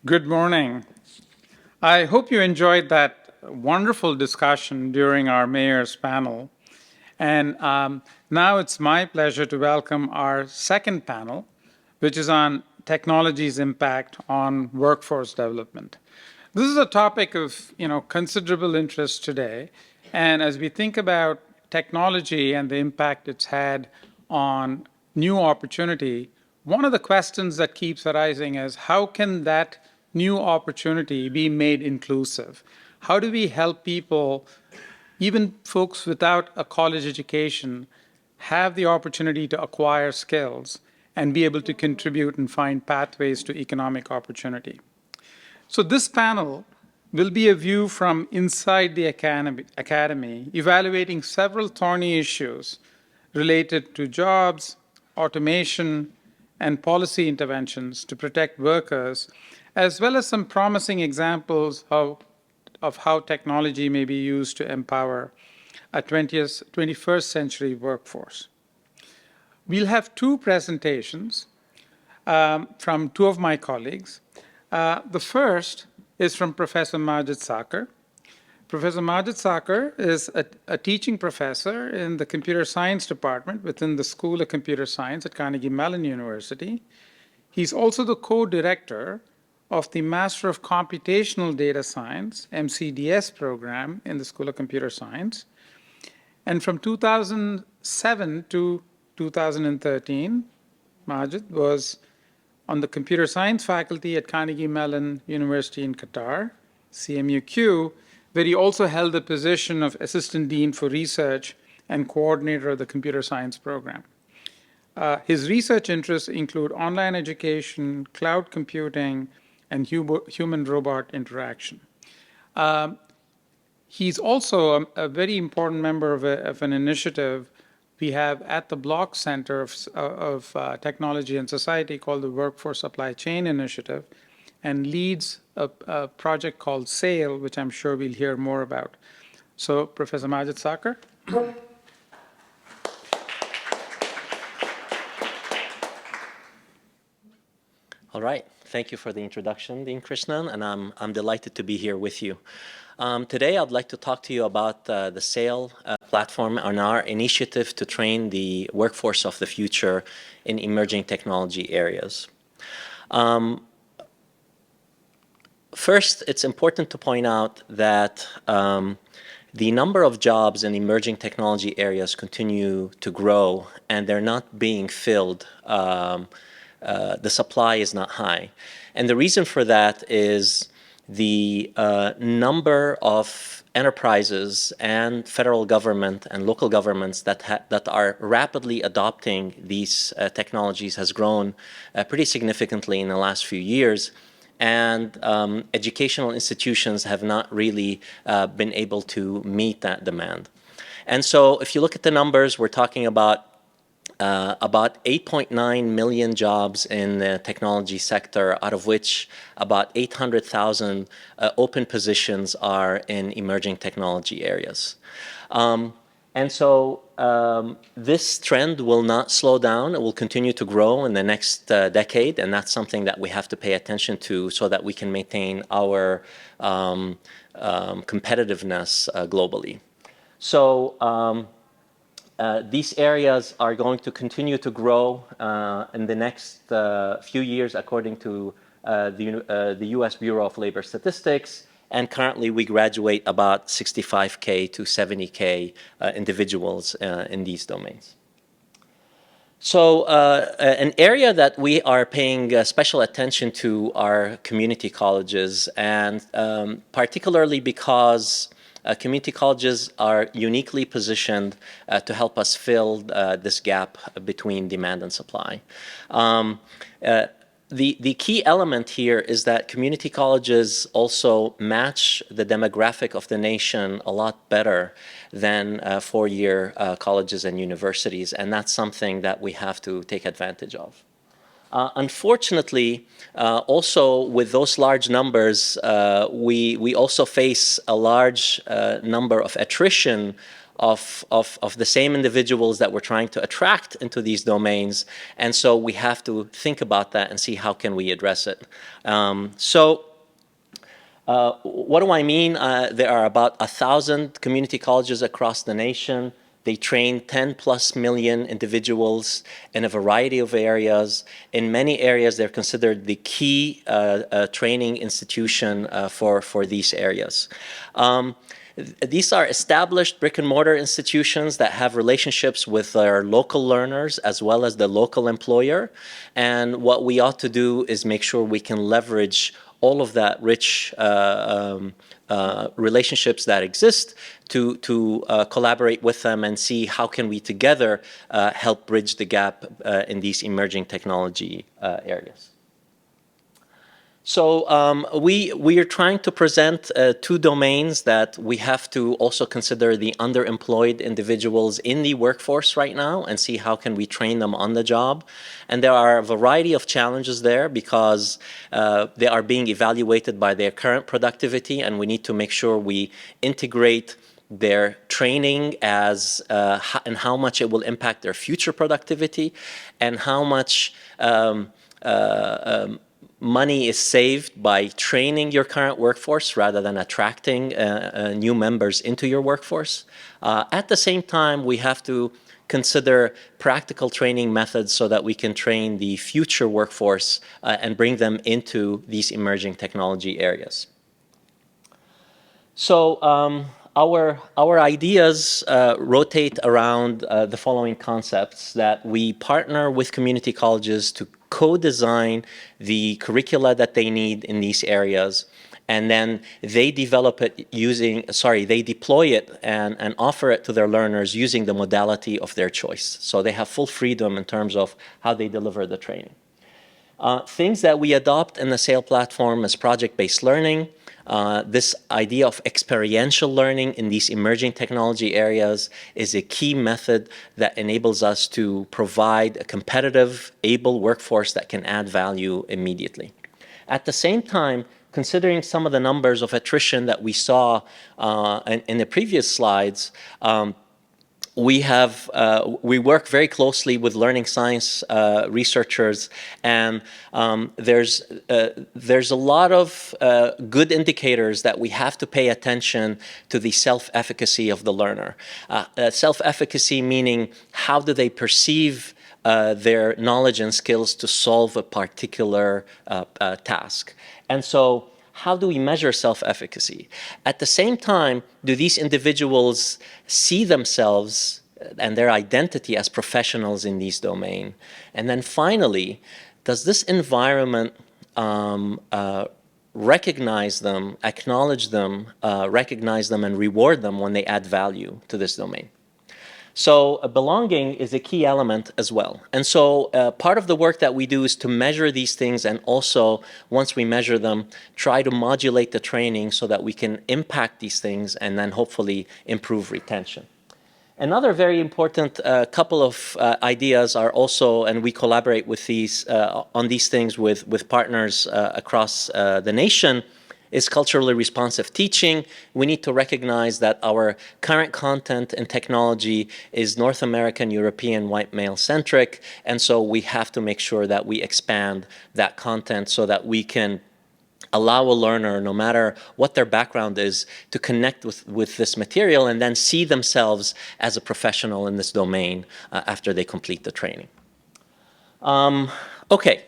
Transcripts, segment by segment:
Good morning. I hope you enjoyed that wonderful discussion during our mayor's panel. And now it's my pleasure to welcome our second panel, which is on technology's impact on workforce development. This is a topic of considerable interest today. And as we think about technology and the impact it's had on new opportunity, one of the questions that keeps arising is how can that new opportunity be made inclusive? How do we help people, even folks without a college education, have the opportunity to acquire skills and be able to contribute and find pathways to economic opportunity? So this panel will be a view from inside the academy, evaluating several thorny issues related to jobs, automation, and policy interventions to protect workers, as well as some promising examples of how technology may be used to empower a 21st century workforce. We'll have two presentations from two of my colleagues. The first is from Professor Majd Sakr. Professor Majd Sakr is a teaching professor in the computer science department within the School of Computer Science at Carnegie Mellon University. He's also the co-director of the Master of Computational Data Science, MCDS program in the School of Computer Science. And from 2007 to 2013, Majd was on the computer science faculty at Carnegie Mellon University in Qatar, CMUQ, where he also held the position of Assistant Dean for Research and Coordinator of the Computer Science program. His research interests include online education, cloud computing, and human-robot interaction. He's also a very important member of an initiative we have at the Block Center of Technology and Society called the Workforce Supply Chain Initiative, and leads a project called SAIL, which I'm sure we'll hear more about. So, Professor Majd Sakr. All right. Thank you for the introduction, Dean Krishnan, and I'm delighted to be here with you. Today, I'd like to talk to you about the SAIL platform and our initiative to train the workforce of the future in emerging technology areas. First, it's important to point out that the number of jobs in emerging technology areas continue to grow, and they're not being filled. The supply is not high. And the reason for that is the number of enterprises and federal government and local governments that are rapidly adopting these technologies has grown pretty significantly in the last few years. And educational institutions have not really been able to meet that demand. And so if you look at the numbers, we're talking about 8.9 million jobs in the technology sector, out of which about 800,000 open positions are in emerging technology areas. And so this trend will not slow down. It will continue to grow in the next decade, and that's something that we have to pay attention to so that we can maintain our competitiveness globally. So these areas are going to continue to grow in the next few years, according to the U.S. Bureau of Labor Statistics. And currently, we graduate about 65K to 70K individuals in these domains. So an area that we are paying special attention to are community colleges, and particularly because community colleges are uniquely positioned to help us fill this gap between demand and supply. The key element here is that community colleges also match the demographic of the nation a lot better than four-year colleges and universities, and that's something that we have to take advantage of. Unfortunately, also with those large numbers, we also face a large number of attrition of the same individuals that we're trying to attract into these domains. And so we have to think about that and see how can we address it. What do I mean? There are about 1,000 community colleges across the nation. They train 10+ million individuals in a variety of areas. In many areas, they're considered the key training institution for these areas. These are established brick-and-mortar institutions that have relationships with their local learners as well as the local employer. And what we ought to do is make sure we can leverage all of that rich relationships that exist to collaborate with them and see how can we together help bridge the gap in these emerging technology areas. So we are trying to present two domains that we have to also consider the underemployed individuals in the workforce right now and see how can we train them on the job. And there are a variety of challenges there because they are being evaluated by their current productivity, and we need to make sure we integrate their training as and how much it will impact their future productivity and how much money is saved by training your current workforce rather than attracting new members into your workforce. At the same time, we have to consider practical training methods so that we can train the future workforce and bring them into these emerging technology areas. So our ideas rotate around the following concepts: that we partner with community colleges to co-design the curricula that they need in these areas, and then they develop it they deploy it and offer it to their learners using the modality of their choice. So they have full freedom in terms of how they deliver the training. Things that we adopt in the SAIL platform is project-based learning. This idea of experiential learning in these emerging technology areas is a key method that enables us to provide a competitive, able workforce that can add value immediately. At the same time, considering some of the numbers of attrition that we saw in the previous slides, we work very closely with learning science researchers, and there's a lot of good indicators that we have to pay attention to the self-efficacy of the learner. Self-efficacy meaning how do they perceive their knowledge and skills to solve a particular task. And so how do we measure self-efficacy? At the same time, do these individuals see themselves and their identity as professionals in these domains? And then finally, does this environment recognize them, acknowledge them, recognize them, and reward them when they add value to this domain? So belonging is a key element as well. And so part of the work that we do is to measure these things, and also, once we measure them, try to modulate the training so that we can impact these things and then hopefully improve retention. Another very important couple of ideas are also, and we collaborate with these on these things with partners across the nation, is culturally responsive teaching. We need to recognize that our current content and technology is North American, European, white male-centric, and so we have to make sure that we expand that content so that we can allow a learner, no matter what their background is, to connect with this material and then see themselves as a professional in this domain after they complete the training. Okay.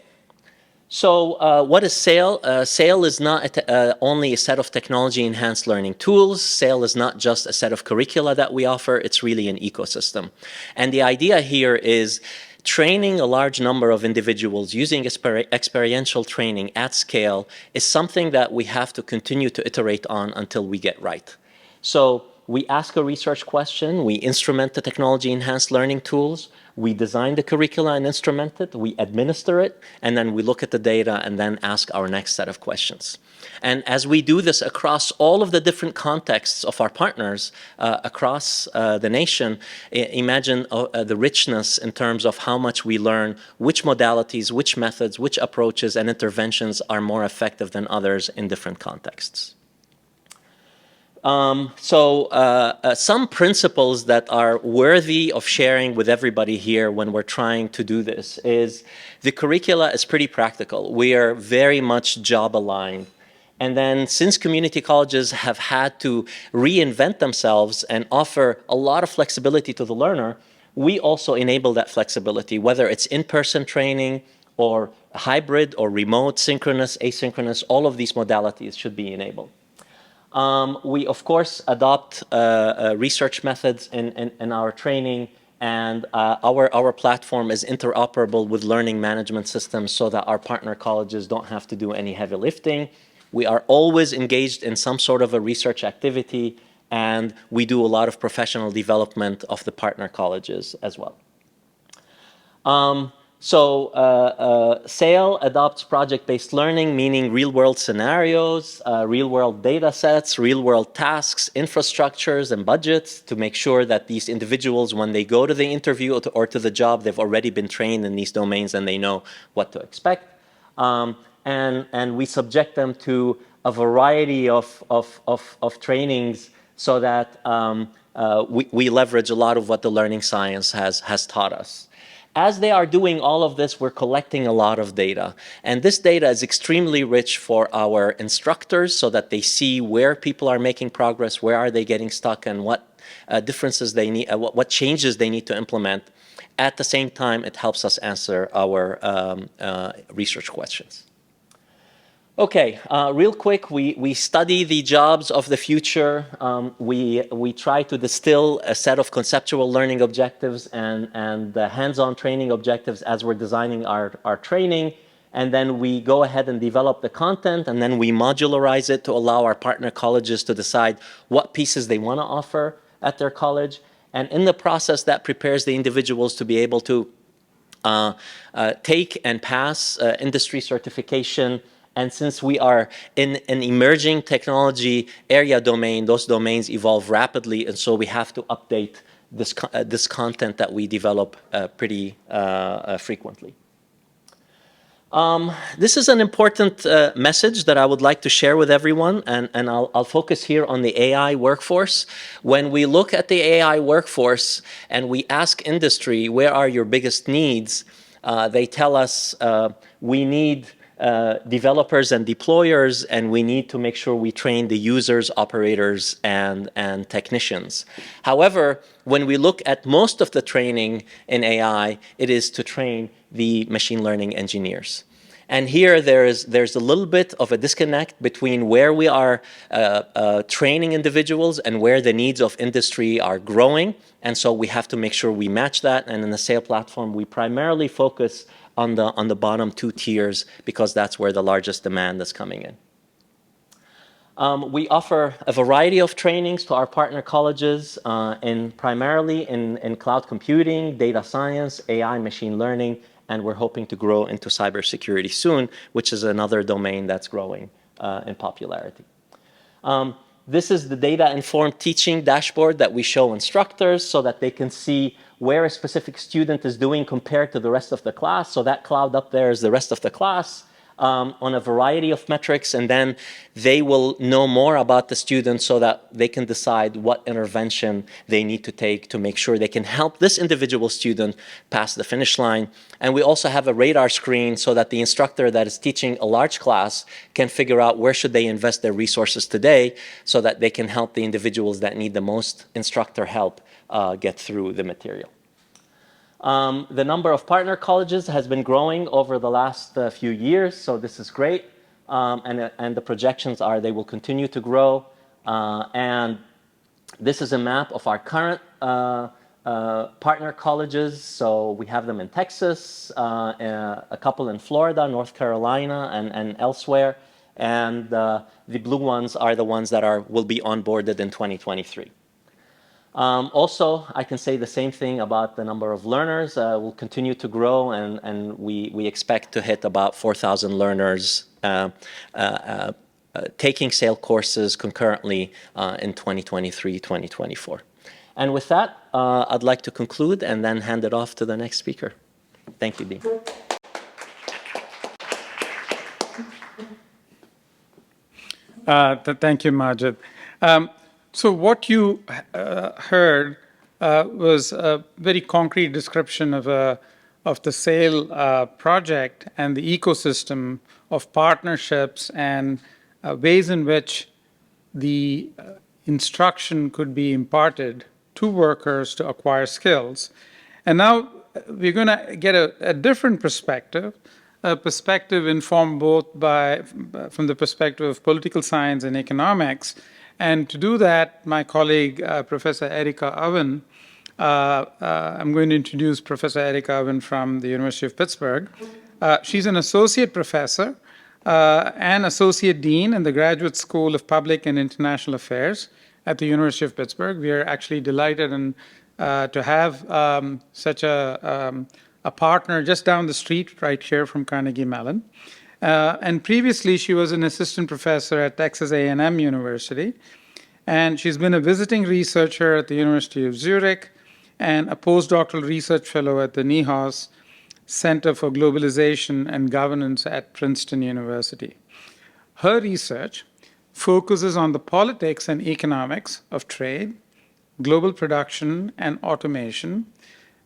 So what is SAIL? SAIL is not only a set of technology-enhanced learning tools. SAIL is not just a set of curricula that we offer. It's really an ecosystem. And the idea here is training a large number of individuals using experiential training at scale is something that we have to continue to iterate on until we get right. So we ask a research question, we instrument the technology-enhanced learning tools, we design the curricula and instrument it, we administer it, and then we look at the data and then ask our next set of questions. And as we do this across all of the different contexts of our partners across the nation, imagine the richness in terms of how much we learn, which modalities, which methods, which approaches and interventions are more effective than others in different contexts. Some principles that are worthy of sharing with everybody here when we're trying to do this is the curricula is pretty practical. We are very much job aligned. And then since community colleges have had to reinvent themselves and offer a lot of flexibility to the learner, we also enable that flexibility, whether it's in-person training or hybrid or remote, synchronous, asynchronous, all of these modalities should be enabled. We, of course, adopt research methods in our training, and our platform is interoperable with learning management systems so that our partner colleges don't have to do any heavy lifting. We are always engaged in some sort of a research activity, and we do a lot of professional development of the partner colleges as well. SAIL adopts project-based learning, meaning real-world scenarios, real-world data sets, real-world tasks, infrastructures, and budgets to make sure that these individuals, when they go to the interview or to the job, they've already been trained in these domains and they know what to expect. And we subject them to a variety of trainings so that we leverage a lot of what the learning science has taught us. As they are doing all of this, we're collecting a lot of data. And this data is extremely rich for our instructors so that they see where people are making progress, where are they getting stuck, and what differences they need, what changes they need to implement. At the same time, it helps us answer our research questions. Okay, real quick, we study the jobs of the future. We try to distill a set of conceptual learning objectives and hands-on training objectives as we're designing our training. And then we go ahead and develop the content, and then we modularize it to allow our partner colleges to decide what pieces they want to offer at their college. And in the process, that prepares the individuals to be able to take and pass industry certification. And since we are in an emerging technology area domain, those domains evolve rapidly, and so we have to update this content that we develop pretty frequently. This is an important message that I would like to share with everyone, and I'll focus here on the AI workforce. When we look at the AI workforce and we ask industry, where are your biggest needs? They tell us we need developers and deployers, and we need to make sure we train the users, operators, and technicians. However, when we look at most of the training in AI, it is to train the machine learning engineers. And here there's a little bit of a disconnect between where we are training individuals and where the needs of industry are growing. And so we have to make sure we match that. And in the SAIL platform, we primarily focus on the bottom two tiers because that's where the largest demand is coming in. We offer a variety of trainings to our partner colleges primarily in cloud computing, data science, AI, machine learning, and we're hoping to grow into cybersecurity soon, which is another domain that's growing in popularity. This is the data-informed teaching dashboard that we show instructors so that they can see where a specific student is doing compared to the rest of the class. So that cloud up there is the rest of the class on a variety of metrics, and then they will know more about the student so that they can decide what intervention they need to take to make sure they can help this individual student pass the finish line. And we also have a radar screen so that the instructor that is teaching a large class can figure out where should they invest their resources today so that they can help the individuals that need the most instructor help get through the material. The number of partner colleges has been growing over the last few years, so this is great. And the projections are they will continue to grow. And this is a map of our current partner colleges. So we have them in Texas, a couple in Florida, North Carolina, and elsewhere. And the blue ones are the ones that will be onboarded in 2023. Also, I can say the same thing about the number of learners. Will continue to grow, and we expect to hit about 4,000 learners taking SAIL courses concurrently in 2023, 2024. And with that, I'd like to conclude and then hand it off to the next speaker. Thank you, Dean. Thank you, Majd. So what you heard was a very concrete description of the SAIL project and the ecosystem of partnerships and ways in which the instruction could be imparted to workers to acquire skills. And now we're going to get a different perspective, a perspective informed both from the perspective of political science and economics. And to do that, my colleague, Professor Erica Owen, I'm going to introduce Professor Erica Owen from the University of Pittsburgh. She's an associate professor and associate dean in the Graduate School of Public and International Affairs at the University of Pittsburgh. We are actually delighted to have such a partner just down the street right here from Carnegie Mellon. And previously, she was an assistant professor at Texas A&M University. And she's been a visiting researcher at the University of Zurich and a postdoctoral research fellow at the NIHOS Center for Globalization and Governance at Princeton University. Her research focuses on the politics and economics of trade, global production, and automation,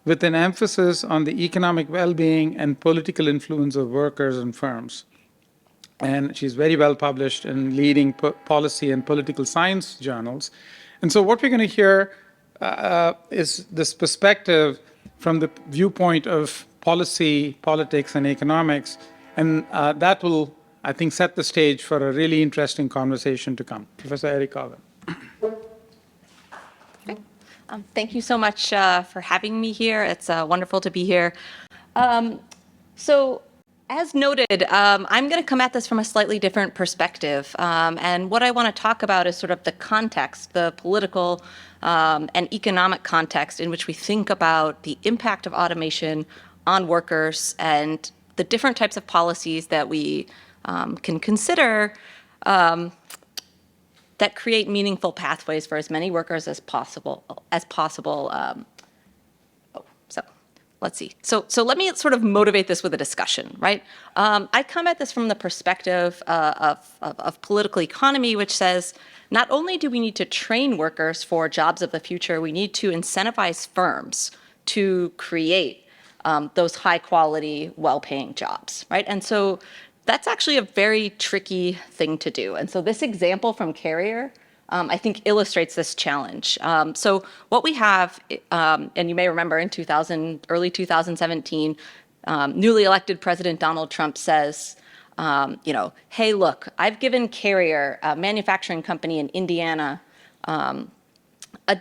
with an emphasis on the economic well-being and political influence of workers and firms. And she's very well published in leading policy and political science journals. And so what we're going to hear is this perspective from the viewpoint of policy, politics, and economics. And that will, I think, set the stage for a really interesting conversation to come. Professor Erica Owen. Thank you so much for having me here. It's wonderful to be here. So, as noted, I'm going to come at this from a slightly different perspective. And what I want to talk about is sort of the context, the political and economic context in which we think about the impact of automation on workers and the different types of policies that we can consider that create meaningful pathways for as many workers as possible. Let's see. So let me sort of motivate this with a discussion, right? I come at this from the perspective of political economy, which says not only do we need to train workers for jobs of the future, we need to incentivize firms to create those high quality, well-paying jobs, right? And so that's actually a very tricky thing to do. And so this example from Carrier, I think illustrates this challenge. So what we have, and you may remember in early 2017, newly elected President Donald Trump says, hey, look, I've given Carrier, a manufacturing company in Indiana, a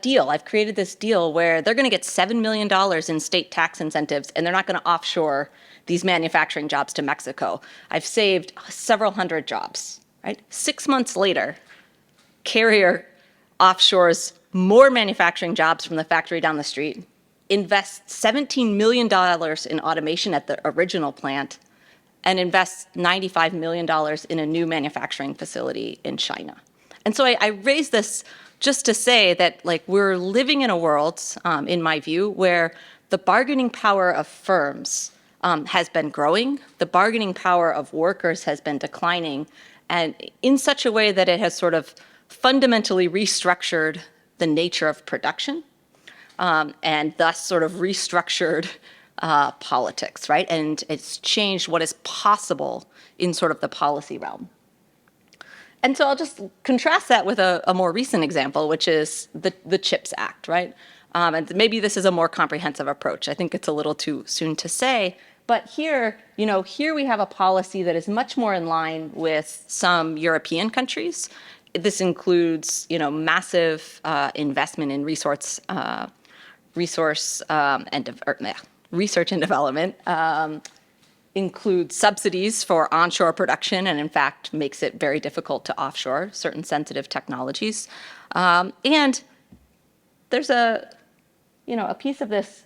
deal. I've created this deal where they're going to get $7 million in state tax incentives, and they're not going to offshore these manufacturing jobs to Mexico. I've saved several hundred jobs, right? 6 months later, Carrier offshores more manufacturing jobs from the factory down the street, invests $17 million in automation at the original plant, and invests $95 million in a new manufacturing facility in China. And so I raise this just to say that, like, we're living in a world, in my view, where the bargaining power of firms has been growing, the bargaining power of workers has been declining, and in such a way that it has sort of fundamentally restructured the nature of production, and thus sort of restructured politics, right? And it's changed what is possible in sort of the policy realm. And so I'll just contrast that with a more recent example, which is the CHIPS Act, right? And maybe this is a more comprehensive approach. I think it's a little too soon to say. But here we have a policy that is much more in line with some European countries. This includes, massive investment in research and development. Includes subsidies for onshore production, and in fact makes it very difficult to offshore certain sensitive technologies. And there's a piece of this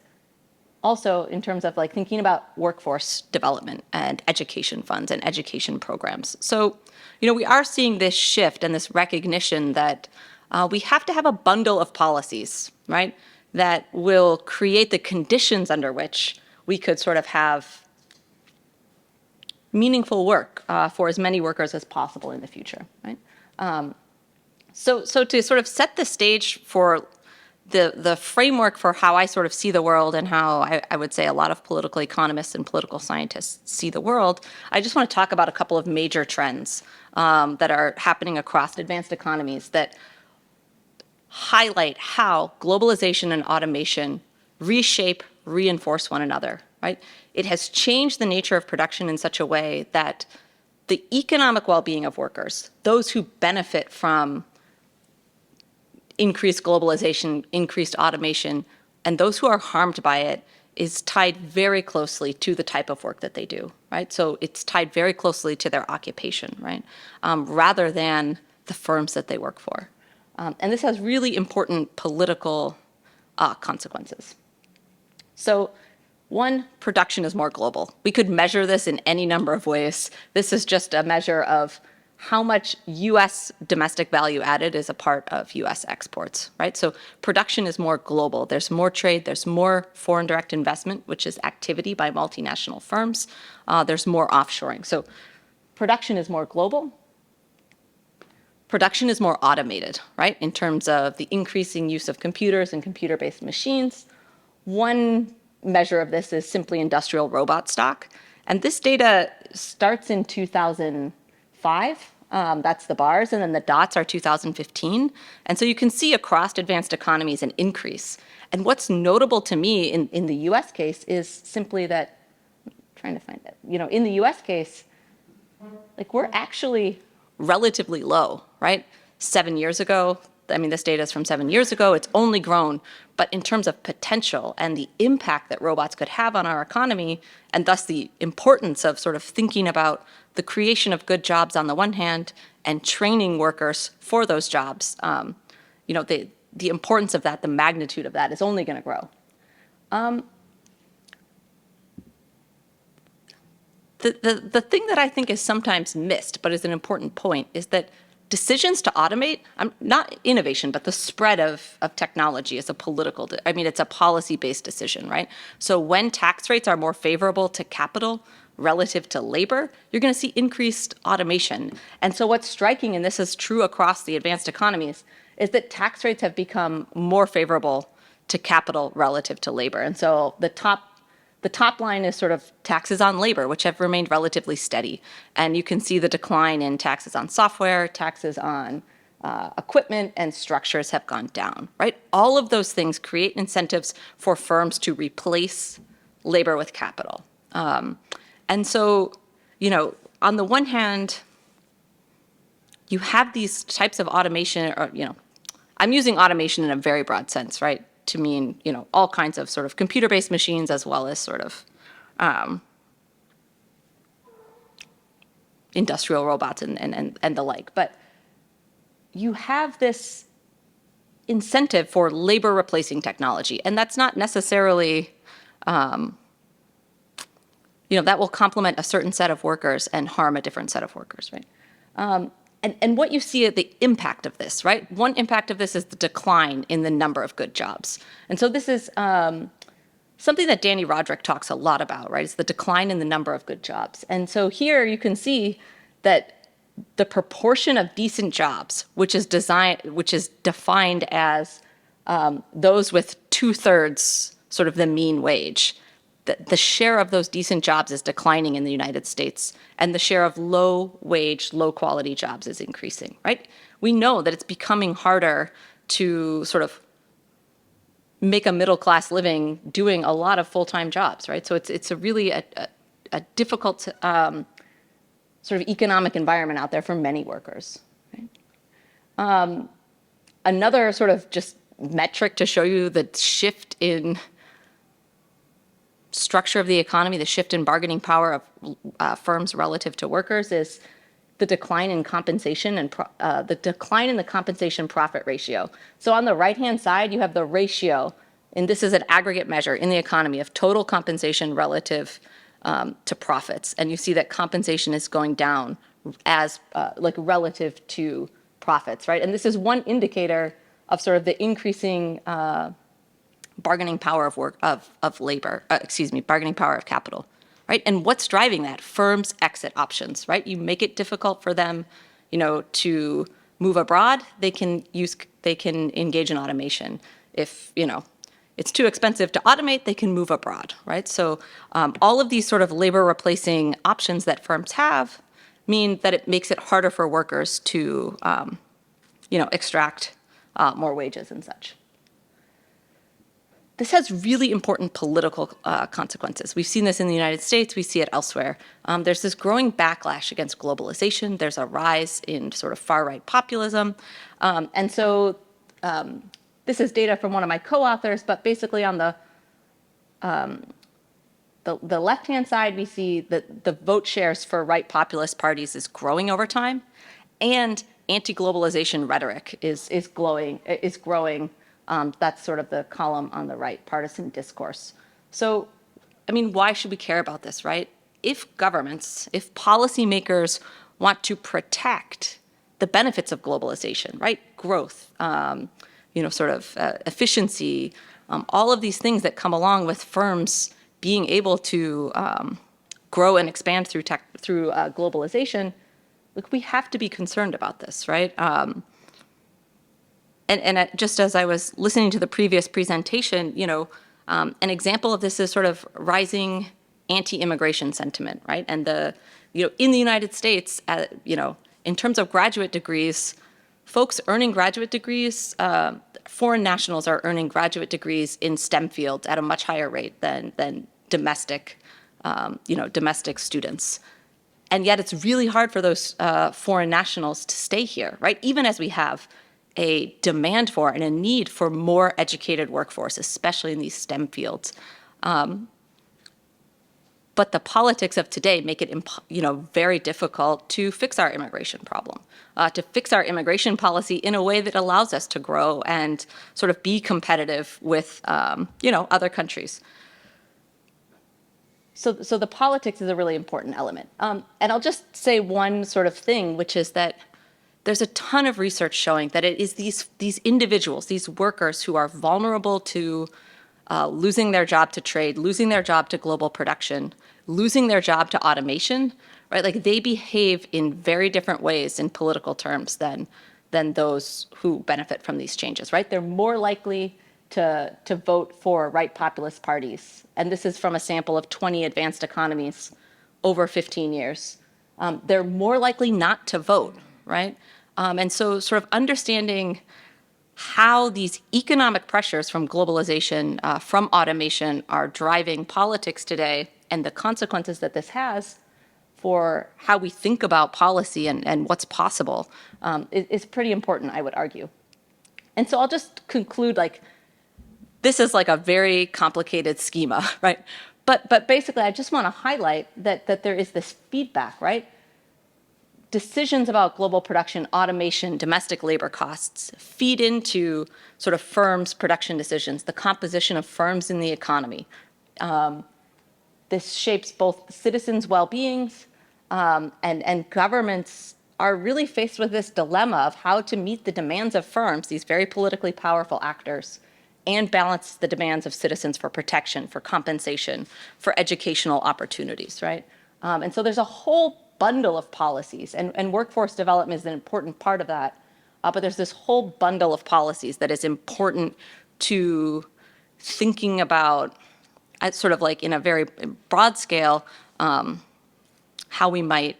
also in terms of like thinking about workforce development and education funds and education programs. So, we are seeing this shift and this recognition that we have to have a bundle of policies, right, that will create the conditions under which we could sort of have meaningful work for as many workers as possible in the future, right? So to sort of set the stage for the framework for how I sort of see the world and how I would say a lot of political economists and political scientists see the world, I just want to talk about a couple of major trends that are happening across advanced economies that highlight how globalization and automation reshape, reinforce one another, right? It has changed the nature of production in such a way that the economic well-being of workers, those who benefit from increased globalization, increased automation, and those who are harmed by it is tied very closely to the type of work that they do, right? So it's tied very closely to their occupation, right? Rather than the firms that they work for. And this has really important political consequences. So one, production is more global. We could measure this in any number of ways. This is just a measure of how much US domestic value added is a part of US exports, right? So production is more global. There's more trade, there's more foreign direct investment, which is activity by multinational firms. There's more offshoring. So production is more global. Production is more automated, right? In terms of the increasing use of computers and computer-based machines. One measure of this is simply industrial robot stock. And this data starts in 2005. That's the bars, and then the dots are 2015. And so you can see across advanced economies an increase. And what's notable to me in the US case is simply that, I'm trying to find it, in the US case, like we're actually relatively low, right? 7 years ago, I mean, this data is from 7 years ago, it's only grown. But in terms of potential and the impact that robots could have on our economy, and thus the importance of sort of thinking about the creation of good jobs on the one hand and training workers for those jobs, the importance of that, the magnitude of that is only going to grow. The thing that I think is sometimes missed, but is an important point, is that decisions to automate, not innovation, but the spread of technology is a political, it's a policy-based decision, right? So when tax rates are more favorable to capital relative to labor, you're going to see increased automation. And so what's striking, and this is true across the advanced economies, is that tax rates have become more favorable to capital relative to labor. And so the top line is sort of taxes on labor, which have remained relatively steady. And you can see the decline in taxes on software, taxes on equipment, and structures have gone down, right? All of those things create incentives for firms to replace labor with capital. And so, on the one hand, you have these types of automation, or, I'm using automation in a very broad sense, right? To mean, all kinds of sort of computer-based machines as well as sort of industrial robots and the like. But you have this incentive for labor replacing technology, and that's not necessarily, that will complement a certain set of workers and harm a different set of workers, right? And what you see at the impact of this, right? One impact of this is the decline in the number of good jobs. And so this is something that Danny Roderick talks a lot about, right? It's the decline in the number of good jobs. And so here you can see that the proportion of decent jobs, which is defined as those with 2/3 sort of the mean wage, the share of those decent jobs is declining in the United States, and the share of low-wage, low-quality jobs is increasing, right? We know that it's becoming harder to sort of make a middle-class living doing a lot of full-time jobs, right? So it's a really a difficult sort of economic environment out there for many workers, right? Another sort of just metric to show you the shift in structure of the economy, the shift in bargaining power of firms relative to workers, is the decline in compensation and the decline in the compensation profit ratio. So on the right-hand side, you have the ratio, and this is an aggregate measure in the economy of total compensation relative to profits. And you see that compensation is going down as relative to profits, right? And this is one indicator of sort of the increasing bargaining power bargaining power of capital, right? And what's driving that? Firms' exit options, right? You make it difficult for them, to move abroad, they can engage in automation. If, it's too expensive to automate, they can move abroad, right? So all of these sort of labor replacing options that firms have mean that it makes it harder for workers to, extract more wages and such. This has really important political consequences. We've seen this in the United States, we see it elsewhere. There's this growing backlash against globalization. There's a rise in sort of far-right populism. And so this is data from one of my co-authors, but basically on the left-hand side, we see that the vote shares for right populist parties is growing over time, and anti-globalization rhetoric is growing. That's sort of the column on the right, partisan discourse. So, why should we care about this, right? If governments, if policymakers want to protect the benefits of globalization, right? Growth, efficiency, all of these things that come along with firms being able to grow and expand through globalization, look, we have to be concerned about this, right? And just as I was listening to the previous presentation, an example of this is sort of rising anti-immigration sentiment, right? And in the United States, in terms of graduate degrees, folks earning graduate degrees, foreign nationals are earning graduate degrees in STEM fields at a much higher rate than domestic students. And yet it's really hard for those foreign nationals to stay here, right? Even as we have a demand for and a need for more educated workforce, especially in these STEM fields. But the politics of today make it very difficult to fix our immigration problem, to fix our immigration policy in a way that allows us to grow and sort of be competitive with other countries. So the politics is a really important element. And I'll just say one sort of thing, which is that there's a ton of research showing that it is these individuals, these workers who are vulnerable to losing their job to trade, losing their job to global production, losing their job to automation, right? Like they behave in very different ways in political terms than those who benefit from these changes, right? They're more likely to vote for right populist parties. And this is from a sample of 20 advanced economies over 15 years. They're more likely not to vote, right? And so sort of understanding how these economic pressures from globalization, from automation are driving politics today and the consequences that this has for how we think about policy and what's possible is pretty important, I would argue. And so I'll just conclude, this is like a very complicated schema, right? But basically, I just want to highlight that there is this feedback, right? Decisions about global production, automation, domestic labor costs feed into sort of firms' production decisions, the composition of firms in the economy. This shapes both citizens' well-beings and governments are really faced with this dilemma of how to meet the demands of firms, these very politically powerful actors, and balance the demands of citizens for protection, for compensation, for educational opportunities, right? And so there's a whole bundle of policies, and workforce development is an important part of that. But there's this whole bundle of policies that is important to thinking about, sort of like in a very broad scale, how we might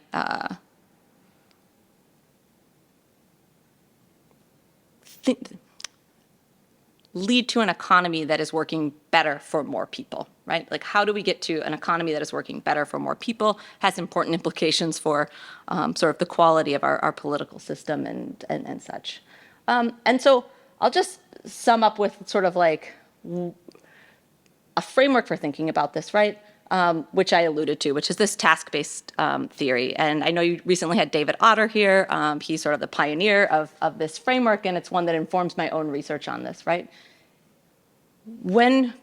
lead to an economy that is working better for more people, right? Like how do we get to an economy that is working better for more people has important implications for sort of the quality of our political system and such. And so I'll just sum up with sort of like a framework for thinking about this, right? Which I alluded to, which is this task-based theory. And I know you recently had David Otter here. He's sort of the pioneer of this framework, and it's one that informs my own research on this, right? When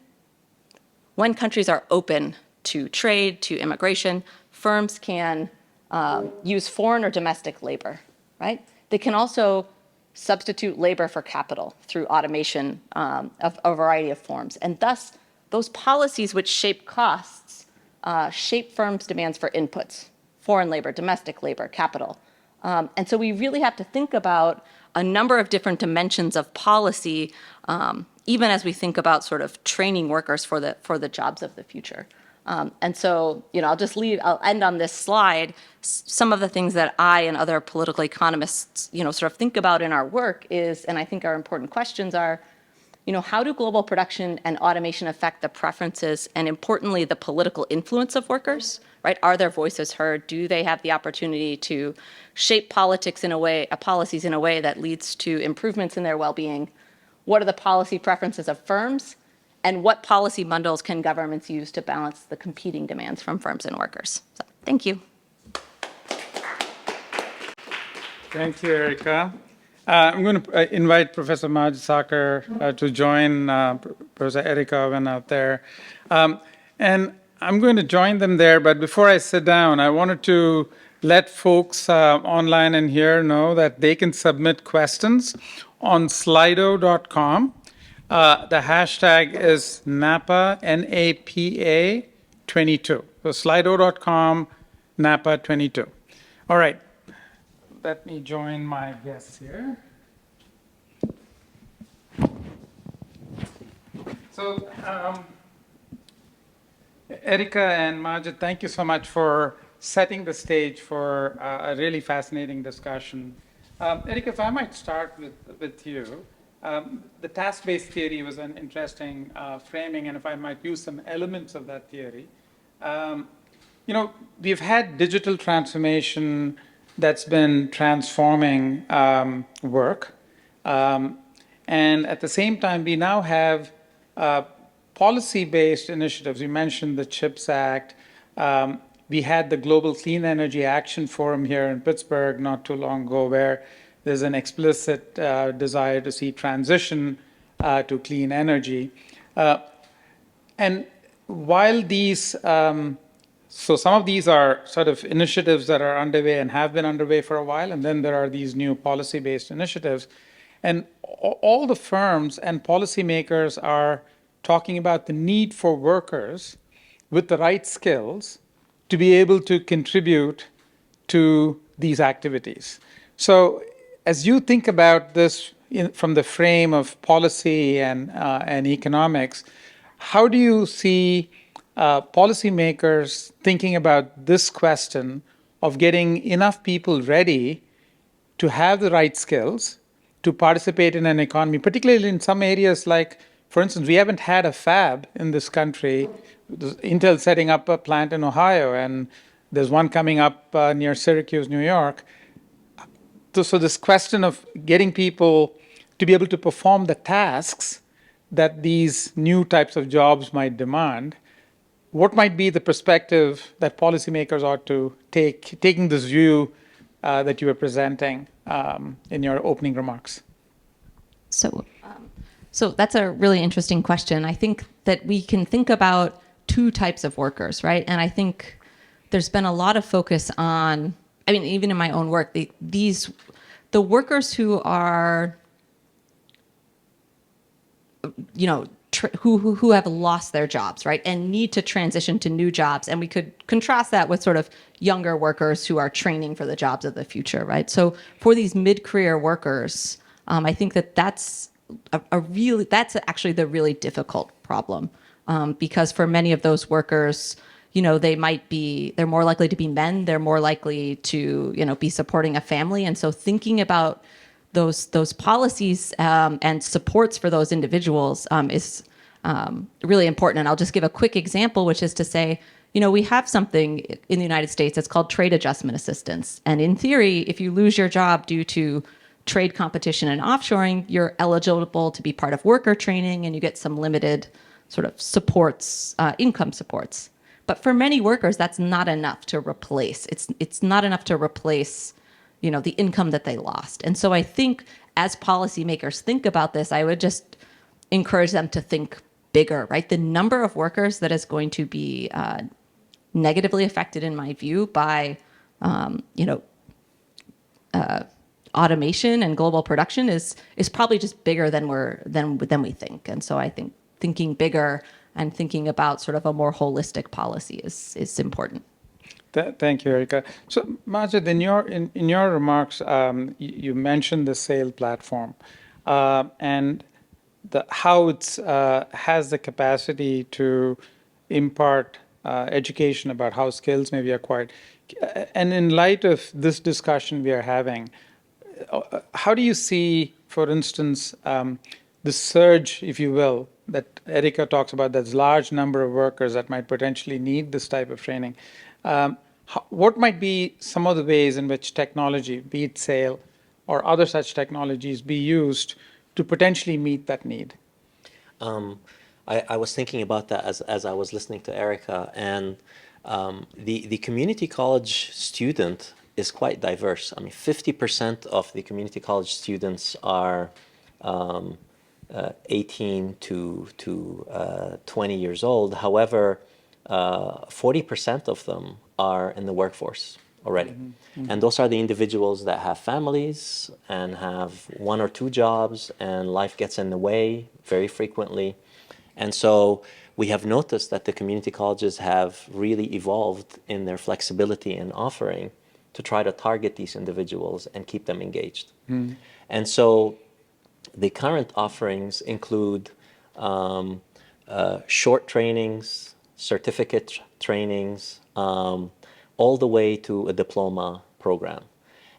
countries are open to trade, to immigration, firms can use foreign or domestic labor, right? They can also substitute labor for capital through automation of a variety of forms. And thus, those policies which shape costs shape firms' demands for inputs, foreign labor, domestic labor, capital. And so we really have to think about a number of different dimensions of policy, even as we think about sort of training workers for the jobs of the future. And so, I'll end on this slide. Some of the things that I and other political economists, sort of think about in our work is, and I think our important questions are, how do global production and automation affect the preferences and, importantly, the political influence of workers, right? Are their voices heard? Do they have the opportunity to shape policies in a way that leads to improvements in their well-being? What are the policy preferences of firms? And what policy bundles can governments use to balance the competing demands from firms and workers? So, thank you. Thank you, Erica. I'm going to invite Professor Majd Sakr to join Professor Erica Owen out there. And I'm going to join them there, but before I sit down, I wanted to let folks online and here know that they can submit questions on slido.com. The hashtag is NAPA, N-A-P-A 22. So slido.com, NAPA 22. All right. Let me join my guests here. So, Erica and Majd, thank you so much for setting the stage for a really fascinating discussion. Erica, if I might start with you. The task-based theory was an interesting framing, and if I might use some elements of that theory. We've had digital transformation that's been transforming work. And at the same time, we now have policy-based initiatives. You mentioned the CHIPS Act. We had the Global Clean Energy Action Forum here in Pittsburgh not too long ago, where there's an explicit desire to see transition to clean energy. And while these so some of these are sort of initiatives that are underway and have been underway for a while, and then there are these new policy-based initiatives. And all the firms and policymakers are talking about the need for workers with the right skills to be able to contribute to these activities. So as you think about this from the frame of policy and economics, how do you see policymakers thinking about this question of getting enough people ready to have the right skills to participate in an economy, particularly in some areas like, for instance, we haven't had a fab in this country. Intel setting up a plant in Ohio, and there's one coming up near Syracuse, New York. So this question of getting people to be able to perform the tasks that these new types of jobs might demand, what might be the perspective that policymakers ought to take, taking this view that you were presenting in your opening remarks? So that's a really interesting question. I think that we can think about two types of workers, right? And I think there's been a lot of focus on, even in my own work, the workers who are, who have lost their jobs, right, and need to transition to new jobs. And we could contrast that with sort of younger workers who are training for the jobs of the future, right? So for these mid-career workers, I think that's actually the really difficult problem, because for many of those workers, they're more likely to be men, they're more likely to, be supporting a family. And so thinking about those policies and supports for those individuals is really important. And I'll just give a quick example, which is to say, we have something in the United States that's called trade adjustment assistance. And in theory, if you lose your job due to trade competition and offshoring, you're eligible to be part of worker training, and you get some limited sort of supports, income supports. But for many workers, that's not enough to replace. It's not enough to replace, the income that they lost. And so I think as policymakers think about this, I would just encourage them to think bigger, right? The number of workers that is going to be negatively affected, in my view, by automation and global production is probably just bigger than we think. And so I think thinking bigger and thinking about sort of a more holistic policy is important. Thank you, Erica. So, Majid, in your remarks, you mentioned the SAIL platform, and how it's has the capacity to impart education about how skills may be acquired. And in light of this discussion we are having, how do you see, for instance, the surge, if you will, that Erica talks about, that's large number of workers that might potentially need this type of training? What might be some of the ways in which technology, be it SAIL or other such technologies, be used to potentially meet that need? I was thinking about that as I was listening to Erica, and the community college student is quite diverse. I mean, 50% of the community college students are 18 to 20 years old. However, 40% of them are in the workforce already. And those are the individuals that have families and have one or two jobs, and life gets in the way very frequently. And so we have noticed that the community colleges have really evolved in their flexibility and offering to try to target these individuals and keep them engaged. And so the current offerings include short trainings, certificate trainings, all the way to a diploma program.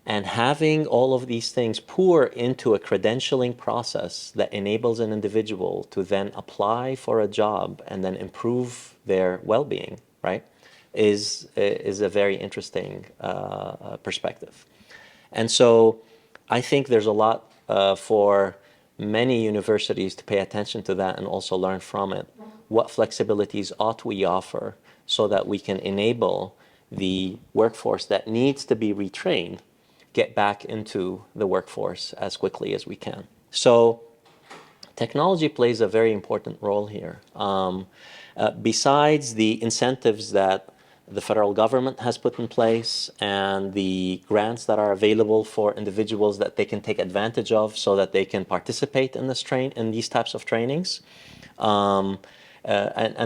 And having all of these things pour into a credentialing process that enables an individual to then apply for a job and then improve their well-being, right, is a very interesting perspective. And so I think there's a lot for many universities to pay attention to that and also learn from it. What flexibilities ought we offer so that we can enable the workforce that needs to be retrained get back into the workforce as quickly as we can. So technology plays a very important role here. Besides the incentives that the federal government has put in place and the grants that are available for individuals that they can take advantage of so that they can participate in these types of trainings. And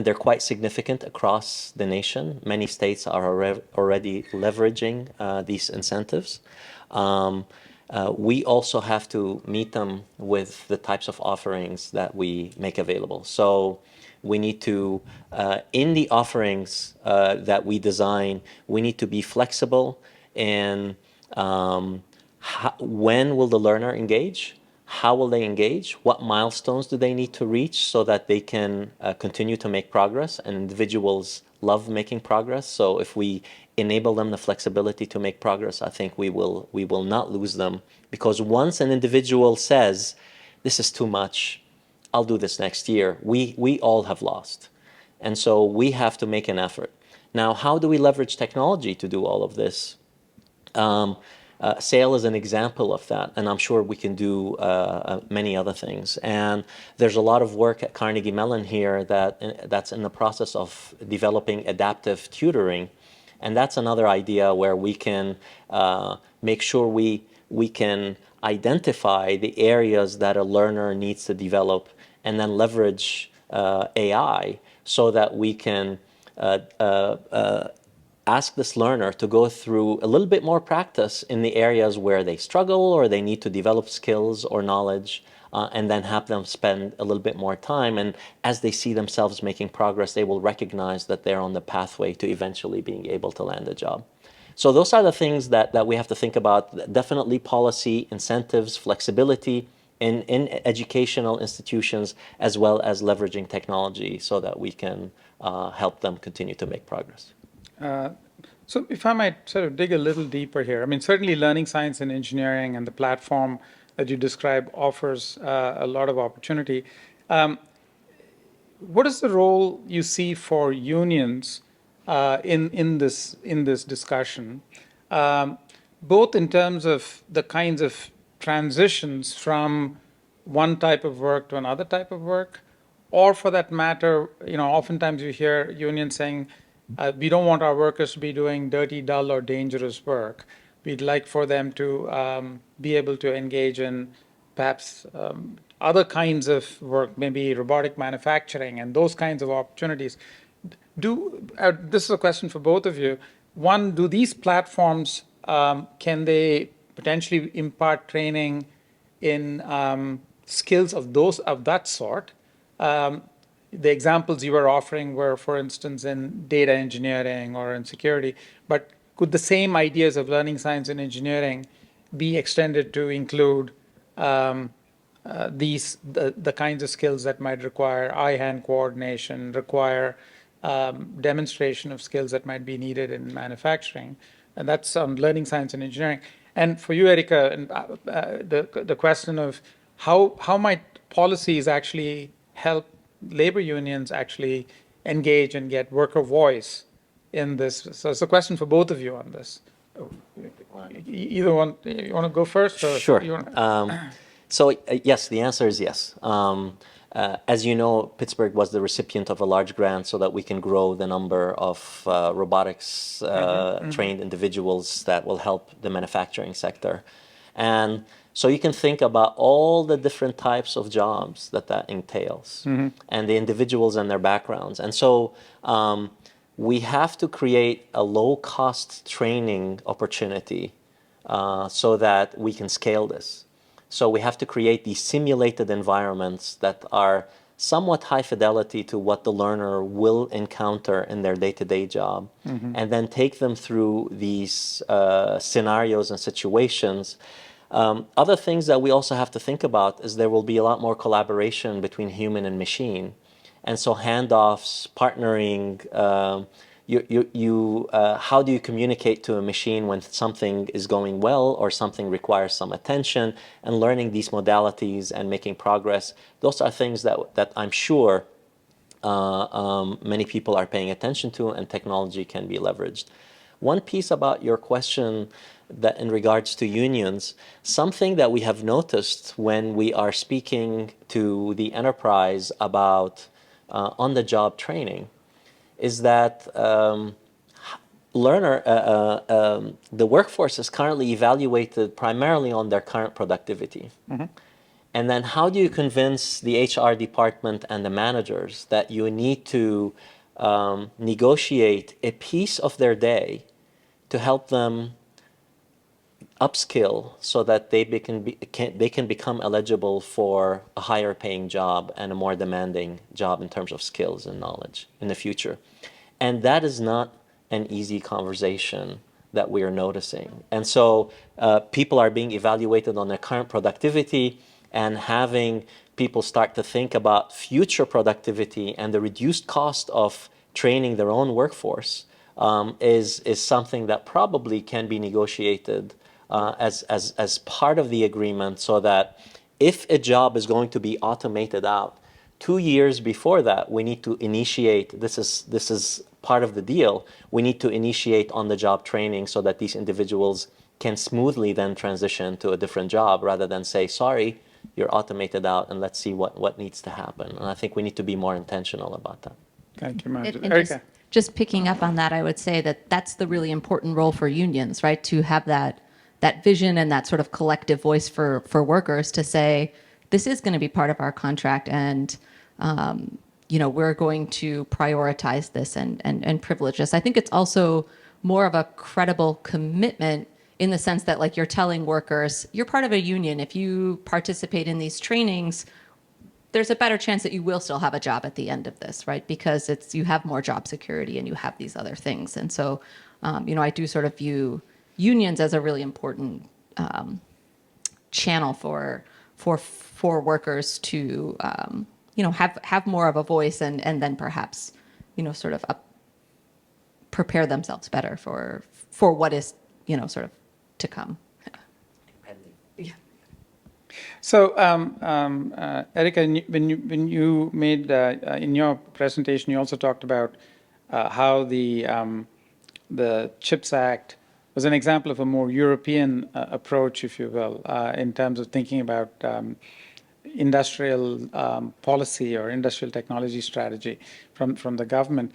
they're quite significant across the nation. Many states are already leveraging these incentives. We also have to meet them with the types of offerings that we make available. So we need to, in the offerings that we design, we need to be flexible in when will the learner engage? How will they engage? What milestones do they need to reach so that they can continue to make progress? And individuals love making progress. So if we enable them the flexibility to make progress, I think we will not lose them. Because once an individual says, this is too much, I'll do this next year, we all have lost. And so we have to make an effort. Now, how do we leverage technology to do all of this? SAIL is an example of that, and I'm sure we can do many other things. And there's a lot of work at Carnegie Mellon here that's in the process of developing adaptive tutoring, and that's another idea where we can make sure we can identify the areas that a learner needs to develop and then leverage AI so that we can ask this learner to go through a little bit more practice in the areas where they struggle or they need to develop skills or knowledge, and then have them spend a little bit more time. And as they see themselves making progress, they will recognize that they're on the pathway to eventually being able to land a job. So those are the things that we have to think about. Definitely policy, incentives, flexibility in educational institutions, as well as leveraging technology so that we can help them continue to make progress. So if I might sort of dig a little deeper here, I mean, certainly learning science and engineering and the platform that you describe offers a lot of opportunity. What is the role you see for unions in this discussion, both in terms of the kinds of transitions from one type of work to another type of work, or for that matter, oftentimes you hear unions saying, we don't want our workers to be doing dirty, dull, or dangerous work. We'd like for them to be able to engage in perhaps other kinds of work, maybe robotic manufacturing and those kinds of opportunities. This is a question for both of you. one, do these platforms, can they potentially impart training in skills of that sort? The examples you were offering were, for instance, in data engineering or in security, but could the same ideas of learning science and engineering be extended to include the kinds of skills that might require eye-hand coordination, require demonstration of skills that might be needed in manufacturing? And that's on learning science and engineering. And for you, Erica, and the question of how might policies actually help labor unions actually engage and get worker voice in this? So it's a question for both of you on this. Either one, you want to go first? Or Sure. You want Yes, the answer is yes. As you know, Pittsburgh was the recipient of a large grant so that we can grow the number of robotics trained individuals that will help the manufacturing sector. And so you can think about all the different types of jobs that entails and the individuals and their backgrounds. And so we have to create a low-cost training opportunity so that we can scale this. So we have to create these simulated environments that are somewhat high fidelity to what the learner will encounter in their day-to-day job, and then take them through these scenarios and situations. Other things that we also have to think about is there will be a lot more collaboration between human and machine. And so handoffs, partnering, how do you communicate to a machine when something is going well or something requires some attention, and learning these modalities and making progress. Those are things that I'm sure many people are paying attention to, and technology can be leveraged. One piece about your question that in regards to unions, something that we have noticed when we are speaking to the enterprise about on-the-job training is that the workforce is currently evaluated primarily on their current productivity. And then how do you convince the HR department and the managers that you need to negotiate a piece of their day to help them upskill so that they can become eligible for a higher paying job and a more demanding job in terms of skills and knowledge in the future? And that is not an easy conversation that we are noticing. And so people are being evaluated on their current productivity, and having people start to think about future productivity and the reduced cost of training their own workforce is something that probably can be negotiated as part of the agreement, so that if a job is going to be automated out, 2 years before that, we need to initiate, this is part of the deal, we need to initiate on-the-job training so that these individuals can smoothly then transition to a different job, rather than say, sorry, you're automated out and let's see what needs to happen. And I think we need to be more intentional about that. Thank you, Majd. And Erica. just picking up on that, I would say that that's the really important role for unions, right? To have that vision and that sort of collective voice for workers to say, this is going to be part of our contract, and we're going to prioritize this and privilege this. I think it's also more of a credible commitment in the sense that, like, you're telling workers, you're part of a union. If you participate in these trainings, there's a better chance that you will still have a job at the end of this, right? Because you have more job security and you have these other things. And so, I do sort of view unions as a really important channel for workers to have more of a voice, and then perhaps sort of prepare themselves better for what is sort of to come. Yeah. So, Erica, when you made in your presentation, you also talked about how the CHIPS Act was an example of a more European approach, if you will, in terms of thinking about industrial policy or industrial technology strategy from the government.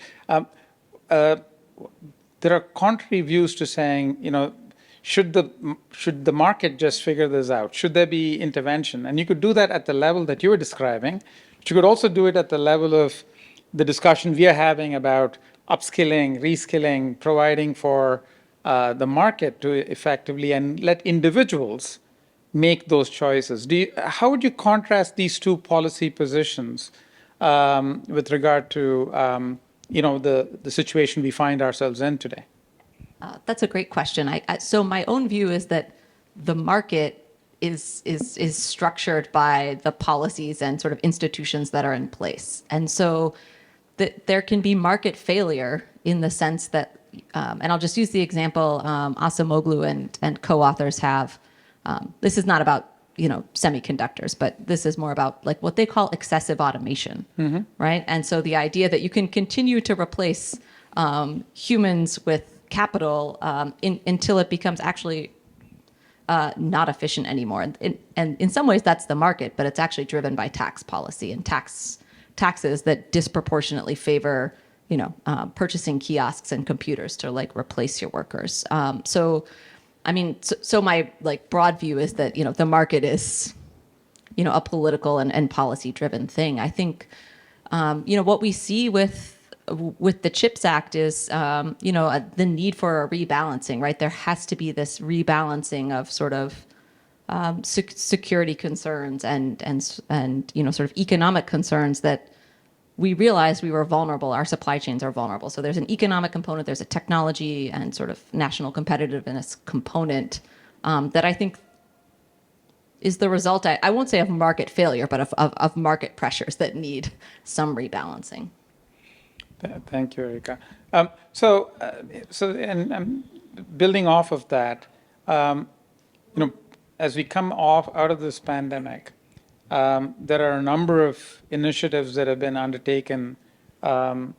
There are contrary views to saying, should the market just figure this out? Should there be intervention? And you could do that at the level that you were describing. But you could also do it at the level of the discussion we are having about upskilling, reskilling, providing for the market to effectively and let individuals make those choices. How would you contrast these two policy positions with regard to the situation we find ourselves in today? That's a great question. So my own view is that the market is structured by the policies and sort of institutions that are in place, and so there can be market failure in the sense that, and I'll just use the example Asamoglu and co-authors have. This is not about semiconductors, but this is more about like what they call excessive automation, right? And so the idea that you can continue to replace humans with capital until it becomes actually not efficient anymore. And in some ways that's the market, but it's actually driven by tax policy and taxes that disproportionately favor purchasing kiosks and computers to like replace your workers. So my like broad view is that the market is a political and policy driven thing. I think what we see with the CHIPS Act is the need for a rebalancing, right? There has to be this rebalancing of sort of security concerns and sort of economic concerns that we realized we were vulnerable. Our supply chains are vulnerable. So there's an economic component, there's a technology and sort of national competitiveness component that I think is the result, I won't say of market failure, but of market pressures that need some rebalancing. Thank you, Erica. So building off of that, as we come out of this pandemic, there are a number of initiatives that have been undertaken on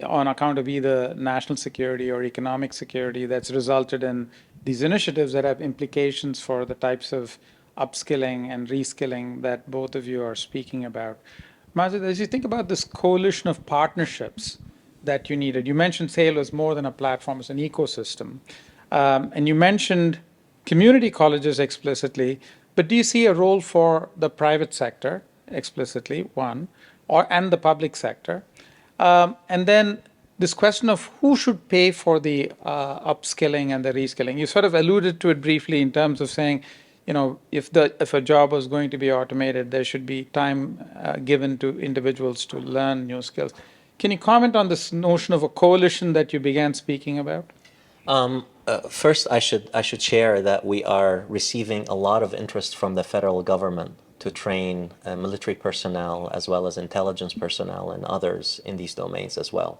account of either national security or economic security that's resulted in these initiatives that have implications for the types of upskilling and reskilling that both of you are speaking about. Majd, as you think about this coalition of partnerships that you needed, you mentioned SAIL was more than a platform, it's an ecosystem. And you mentioned community colleges explicitly, but do you see a role for the private sector explicitly, one, and the public sector? And then this question of who should pay for the upskilling and the reskilling. You sort of alluded to it briefly in terms of saying, if a job was going to be automated, there should be time given to individuals to learn new skills. Can you comment on this notion of a coalition that you began speaking about? First, I should share that we are receiving a lot of interest from the federal government to train military personnel as well as intelligence personnel and others in these domains as well.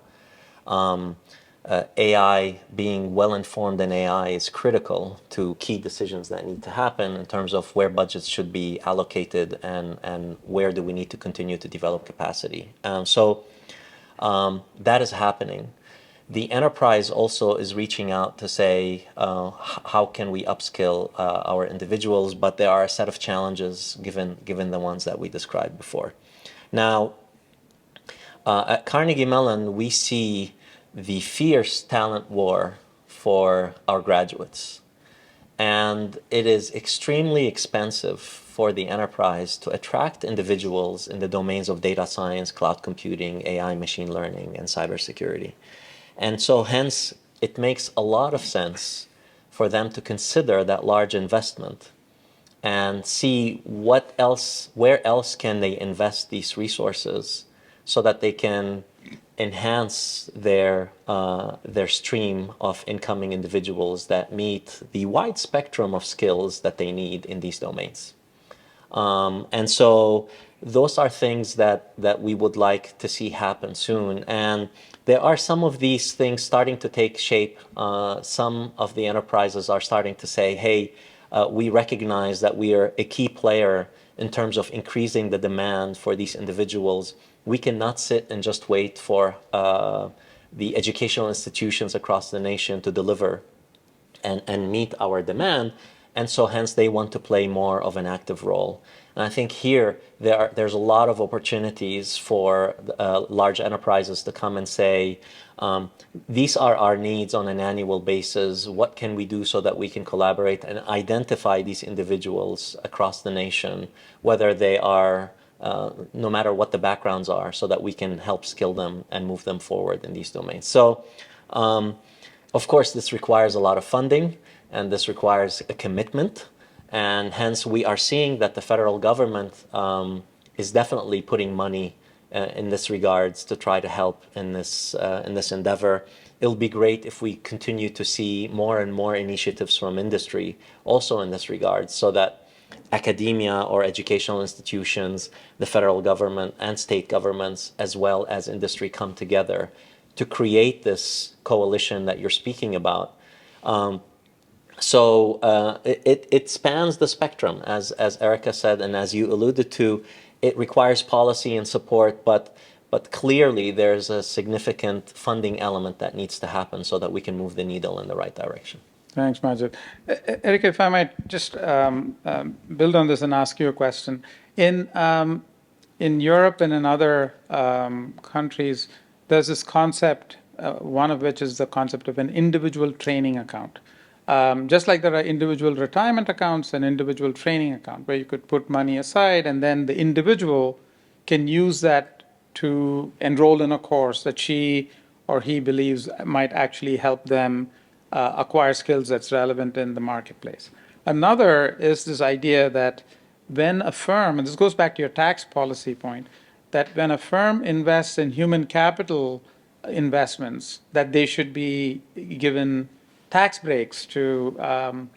AI, being well-informed in AI is critical to key decisions that need to happen in terms of where budgets should be allocated and where do we need to continue to develop capacity. So that is happening. The enterprise also is reaching out to say, how can we upskill our individuals? But there are a set of challenges given the ones that we described before. Now, at Carnegie Mellon, we see the fierce talent war for our graduates. And it is extremely expensive for the enterprise to attract individuals in the domains of data science, cloud computing, AI, machine learning, and cybersecurity. And so hence, it makes a lot of sense for them to consider that large investment and see where else can they invest these resources so that they can enhance their stream of incoming individuals that meet the wide spectrum of skills that they need in these domains. And so those are things that we would like to see happen soon. And there are some of these things starting to take shape. Some of the enterprises are starting to say, hey, we recognize that we are a key player in terms of increasing the demand for these individuals. We cannot sit and just wait for the educational institutions across the nation to deliver and meet our demand. And so hence they want to play more of an active role. And I think here there's a lot of opportunities for large enterprises to come and say, these are our needs on an annual basis. What can we do so that we can collaborate and identify these individuals across the nation, whether they are no matter what the backgrounds are, so that we can help skill them and move them forward in these domains. So, of course, this requires a lot of funding, and this requires a commitment, and hence we are seeing that the federal government is definitely putting money in this regards to try to help in this endeavor. It'll be great if we continue to see more and more initiatives from industry also in this regard, so that academia or educational institutions, the federal government and state governments, as well as industry, come together to create this coalition that you're speaking about. It spans the spectrum, as Erica said, and as you alluded to. It requires policy and support, but clearly there's a significant funding element that needs to happen so that we can move the needle in the right direction. Thanks, Majd. Erica, if I might just build on this and ask you a question. In Europe and in other countries, there's this concept, one of which is the concept of an individual training account. Just like there are individual retirement accounts and individual training account, where you could put money aside and then the individual can use that to enroll in a course that she or he believes might actually help them acquire skills that's relevant in the marketplace. Another is this idea that when a firm, and this goes back to your tax policy point, that when a firm invests in human capital investments, that they should be given tax breaks to,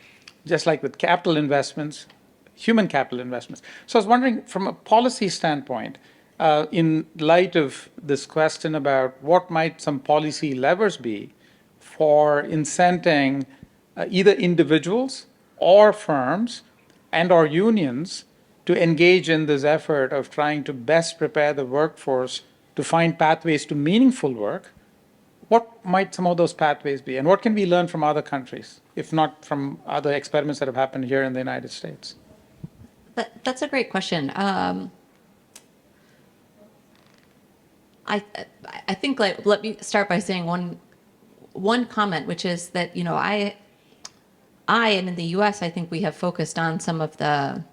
just like with capital investments, human capital investments. So I was wondering, from a policy standpoint, in light of this question about what might some policy levers be for incenting either individuals or firms and or unions to engage in this effort of trying to best prepare the workforce to find pathways to meaningful work, what might some of those pathways be? And what can we learn from other countries, if not from other experiments that have happened here in the United States? That's a great question. I think, like, let me start by saying one comment, which is that, you know, I and in the U.S., I think we have focused on some of the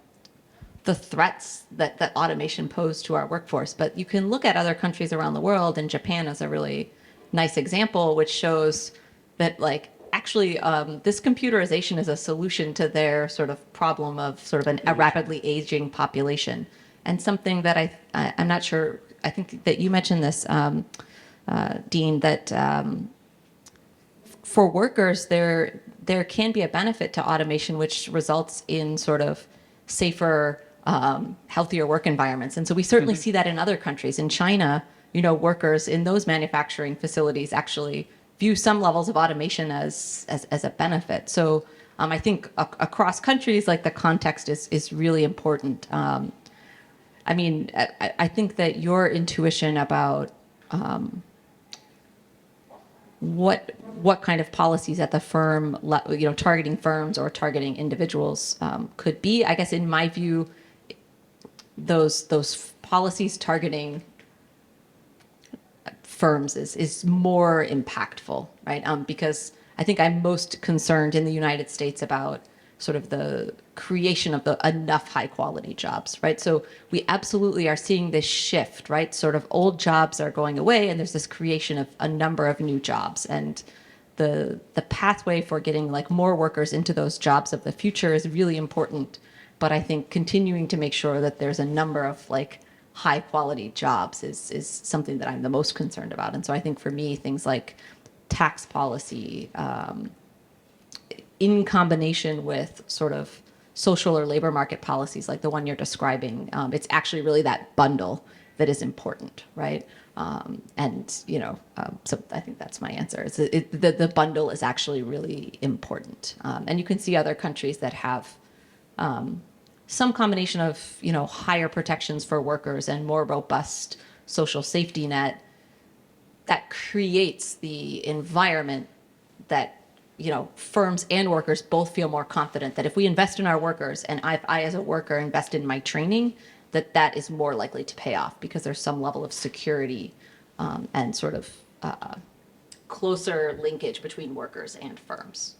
threats that automation posed to our workforce. But you can look at other countries around the world, and Japan is a really nice example, which shows that, like, actually this computerization is a solution to their sort of problem of sort of a rapidly aging population. And something that I'm not sure, I think that you mentioned this, Dean, that for workers, there can be a benefit to automation, which results in sort of safer, healthier work environments. And so we certainly see that in other countries. In China, you know, workers in those manufacturing facilities actually view some levels of automation as a benefit. So I think across countries, like, the context is really important. I mean, I think that your intuition about what kind of policies at the firm, you know, targeting firms or targeting individuals could be, I guess, in my view, those policies targeting firms is more impactful, right? Because I think I'm most concerned in the United States about sort of the creation of enough high quality jobs, right? So we absolutely are seeing this shift, right? Sort of old jobs are going away, and there's this creation of a number of new jobs. And the pathway for getting, like, more workers into those jobs of the future is really important. But I think continuing to make sure that there's a number of, like, high quality jobs is something that I'm the most concerned about. And so I think for me, things like tax policy, in combination with sort of social or labor market policies like the one you're describing, it's actually really that bundle that is important, right? And, you know, so I think that's my answer. The bundle is actually really important. And you can see other countries that have some combination of, you know, higher protections for workers and more robust social safety net that creates the environment that, you know, firms and workers both feel more confident that if we invest in our workers and I as a worker invest in my training, that is more likely to pay off because there's some level of security and sort of closer linkage between workers and firms.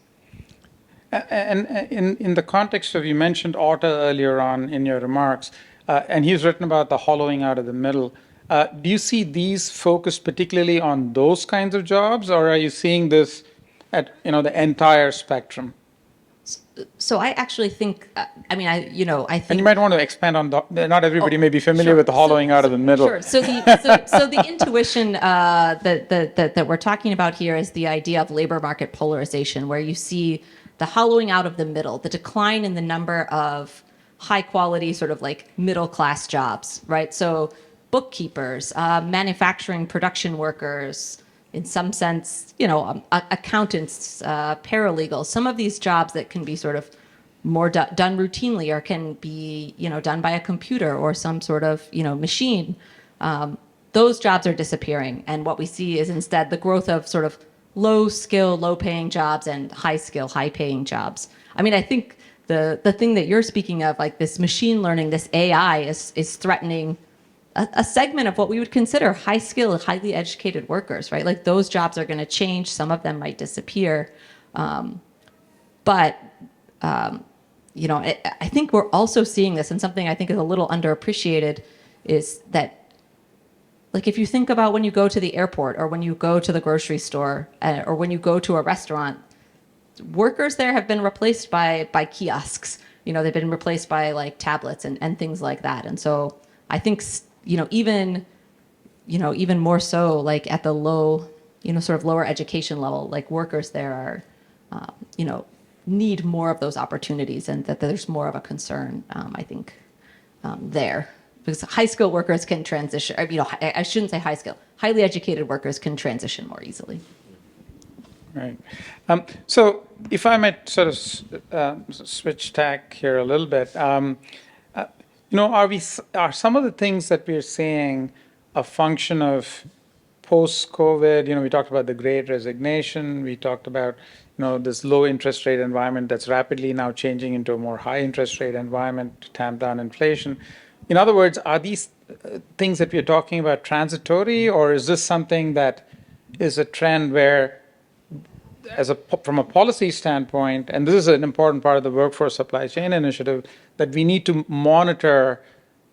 And in the context of, you mentioned auto earlier on in your remarks, and he's written about the hollowing out of the middle. Do you see these focused particularly on those kinds of jobs, or are you seeing this at the entire spectrum? So I actually think, I mean, I think. And you might want to expand on not everybody may be familiar Sure. with the hollowing out of the middle. Sure. So the intuition that we're talking about here is the idea of labor market polarization, where you see the hollowing out of the middle, the decline in the number of high quality sort of like middle class jobs, right? So bookkeepers, manufacturing production workers, in some sense, accountants, paralegals, some of these jobs that can be sort of more done routinely or can be, done by a computer or some sort of, machine. Those jobs are disappearing. And what we see is instead the growth of sort of low skill, low paying jobs and high skill, high paying jobs. I mean, I think the thing that you're speaking of, like this machine learning, this AI is threatening a segment of what we would consider high skilled, highly educated workers, right? Like those jobs are going to change. Some of them might disappear. But I think we're also seeing this, and something I think is a little underappreciated is that, like, if you think about when you go to the airport or when you go to the grocery store or when you go to a restaurant, workers there have been replaced by kiosks. They've been replaced by like tablets and things like that. And so I think even more so, like at the low, sort of lower education level, like workers there are, need more of those opportunities, and that there's more of a concern, I think, there. Because high skilled workers can transition, I shouldn't say high skilled, highly educated workers can transition more easily. Right. So if I might sort of switch tack here a little bit, are some of the things that we're seeing a function of post-COVID? We talked about the Great Resignation. We talked about this low interest rate environment that's rapidly now changing into a more high interest rate environment to tamp down inflation. In other words, are these things that we're talking about transitory, or is this something that is a trend where, from a policy standpoint, and this is an important part of the Workforce Supply Chain Initiative, that we need to monitor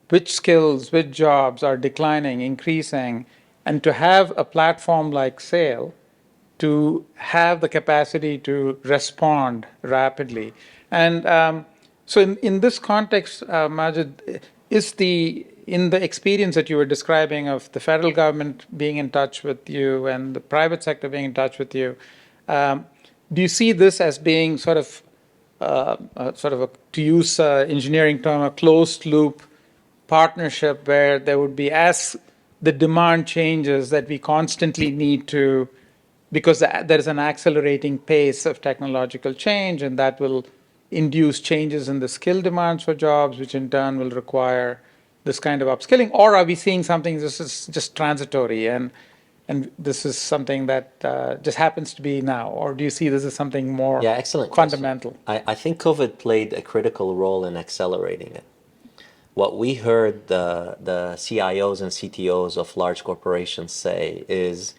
which skills, which jobs are declining, increasing, and to have a platform like SAIL to have the capacity to respond rapidly. And so in this context, Majd, in the experience that you were describing of the federal government being in touch with you and the private sector being in touch with you, do you see this as being sort of to use engineering term, a closed loop partnership where there would be, as the demand changes, that we constantly need to, because there is an accelerating pace of technological change, and that will induce changes in the skill demands for jobs, which in turn will require this kind of upskilling? Or are we seeing something this is just transitory and this is something that just happens to be now? Or do you see this as something more fundamental? I think COVID played a critical role in accelerating it. What we heard the CIOs and CTOs of large corporations say is,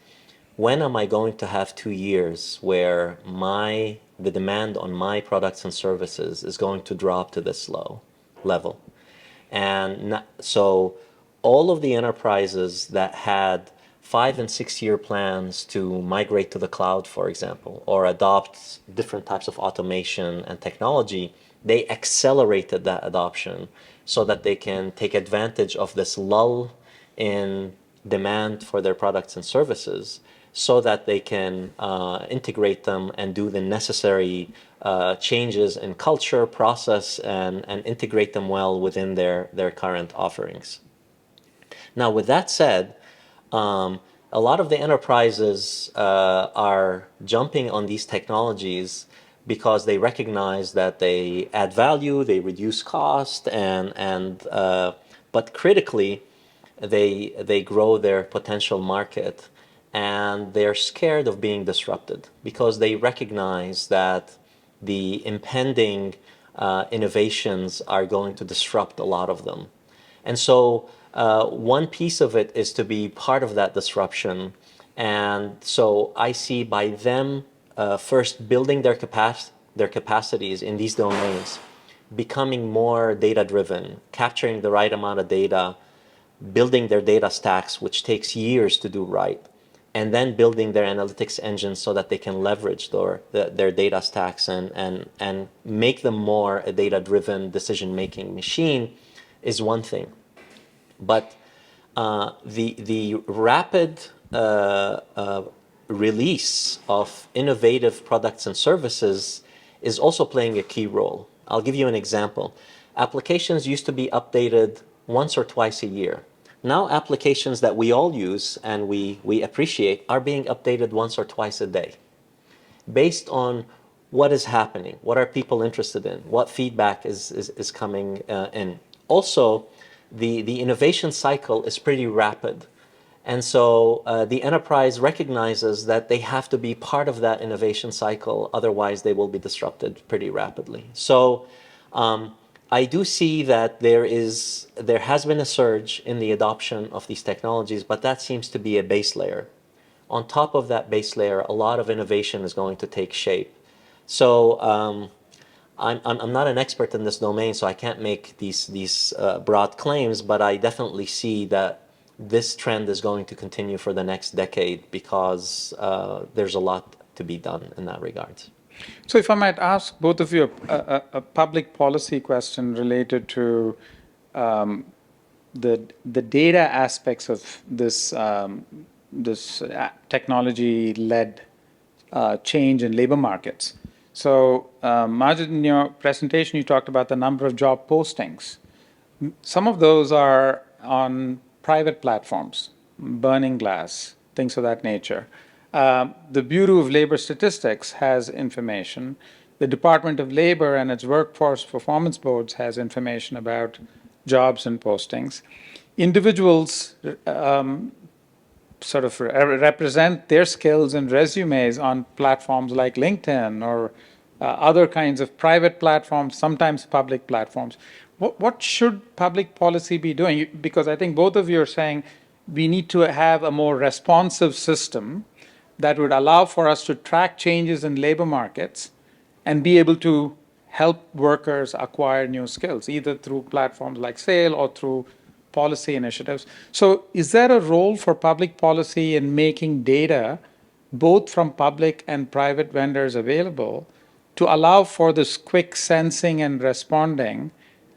when am I going to have 2 years where the demand on my products and services is going to drop to this low level? And so all of the enterprises that had 5 and 6 year plans to migrate to the cloud, for example, or adopt different types of automation and technology, they accelerated that adoption so that they can take advantage of this lull in demand for their products and services, so that they can integrate them and do the necessary changes in culture, process, and integrate them well within their current offerings. Now, with that said, a lot of the enterprises are jumping on these technologies because they recognize that they add value, they reduce cost, but critically, they grow their potential market, and they're scared of being disrupted because they recognize that the impending innovations are going to disrupt a lot of them. And so one piece of it is to be part of that disruption. And so I see by them first building their capacities in these domains, becoming more data-driven, capturing the right amount of data, building their data stacks, which takes years to do right, and then building their analytics engines so that they can leverage their data stacks and make them more a data-driven decision-making machine is one thing. But the rapid release of innovative products and services is also playing a key role. I'll give you an example. Applications used to be updated once or twice a year. Now applications that we all use and we appreciate are being updated once or twice a day based on what is happening, what are people interested in, what feedback is coming in. Also, the innovation cycle is pretty rapid. And so the enterprise recognizes that they have to be part of that innovation cycle, otherwise they will be disrupted pretty rapidly. So I do see that there has been a surge in the adoption of these technologies, but that seems to be a base layer. On top of that base layer, a lot of innovation is going to take shape. So I'm not an expert in this domain, so I can't make these broad claims, but I definitely see that this trend is going to continue for the next decade because there's a lot to be done in that regard. So if I might ask both of you a public policy question related to the data aspects of this technology-led change in labor markets. So Majd, in your presentation, you talked about the number of job postings. Some of those are on private platforms, Burning Glass, things of that nature. The Bureau of Labor Statistics has information. The Department of Labor and its workforce performance boards has information about jobs and postings. Individuals sort of represent their skills and resumes on platforms like LinkedIn or other kinds of private platforms, sometimes public platforms. What should public policy be doing? Because I think both of you are saying we need to have a more responsive system that would allow for us to track changes in labor markets and be able to help workers acquire new skills, either through platforms like SAIL or through policy initiatives. So is there a role for public policy in making data, both from public and private vendors, available to allow for this quick sensing and responding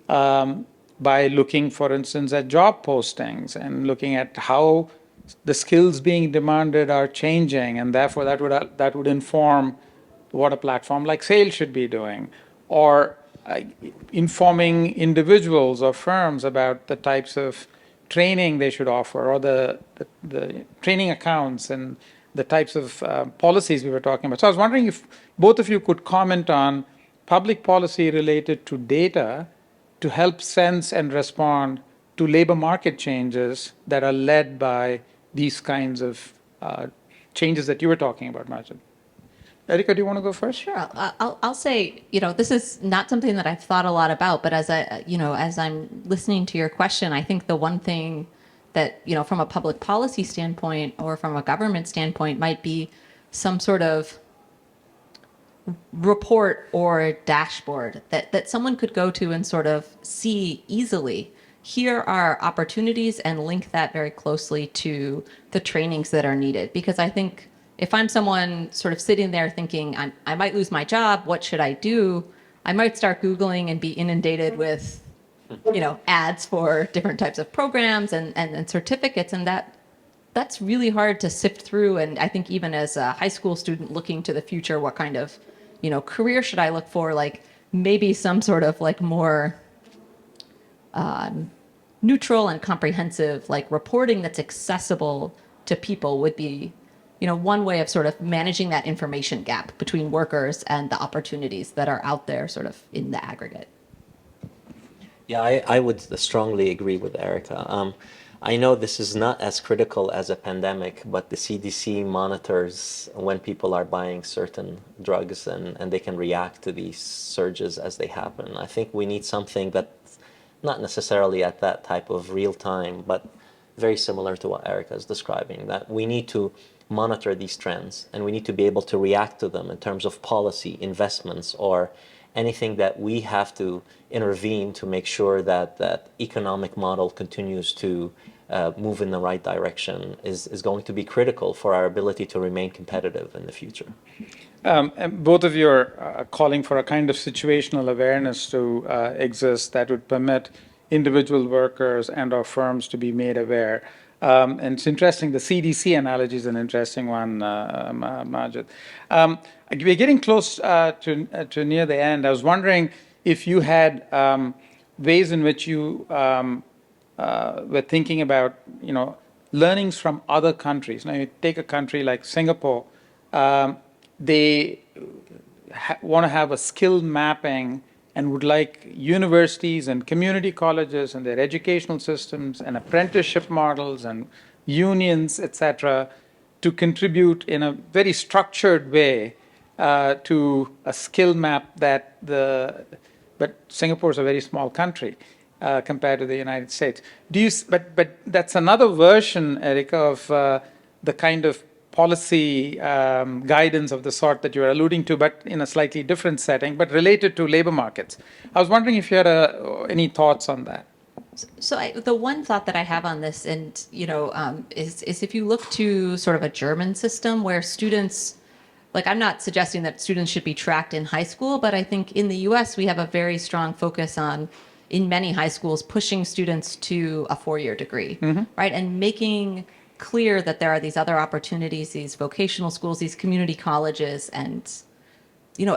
by looking, for instance, at job postings and looking at how the skills being demanded are changing, and therefore that would inform what a platform like SAIL should be doing, or informing individuals or firms about the types of training they should offer, or the training accounts and the types of policies we were talking about. So I was wondering if both of you could comment on public policy related to data to help sense and respond to labor market changes that are led by these kinds of changes that you were talking about, Majd. Erica, do you want to go first? Sure. I'll say, this is not something that I've thought a lot about, but as I'm listening to your question, I think the one thing that, from a public policy standpoint or from a government standpoint might be some sort of report or dashboard that someone could go to and sort of see easily. Here are opportunities, and link that very closely to the trainings that are needed. Because I think if I'm someone sort of sitting there thinking, I might lose my job, what should I do? I might start Googling and be inundated with, ads for different types of programs and certificates. And that's really hard to sift through. And I think even as a high school student looking to the future, what kind of, career should I look for? Like maybe some sort of like more neutral and comprehensive like reporting that's accessible to people would be, one way of sort of managing that information gap between workers and the opportunities that are out there sort of in the aggregate. Yeah, I would strongly agree with Erica. I know this is not as critical as a pandemic, but the CDC monitors when people are buying certain drugs and they can react to these surges as they happen. I think we need something that's not necessarily at that type of real time, but very similar to what Erica is describing, that we need to monitor these trends and we need to be able to react to them in terms of policy, investments, or anything that we have to intervene to make sure that that economic model continues to move in the right direction is going to be critical for our ability to remain competitive in the future. And both of you are calling for a kind of situational awareness to exist that would permit individual workers and or firms to be made aware. And it's interesting, the CDC analogy is an interesting one, Majd. We're getting close to near the end. I was wondering if you had ways in which you were thinking about, learnings from other countries. Now, you take a country like Singapore, they want to have a skill mapping and would like universities and community colleges and their educational systems and apprenticeship models and unions, etc., to contribute in a very structured way to a skill map but Singapore is a very small country compared to the United States. But that's another version, Erica, of the kind of policy guidance of the sort that you're alluding to, but in a slightly different setting, but related to labor markets. I was wondering if you had any thoughts on that. So the one thought that I have on this, and is if you look to sort of a German system where students, like I'm not suggesting that students should be tracked in high school, but I think in the U.S. we have a very strong focus on, in many high schools, pushing students to a 4-year degree, right, and making clear that there are these other opportunities, these vocational schools, these community colleges, and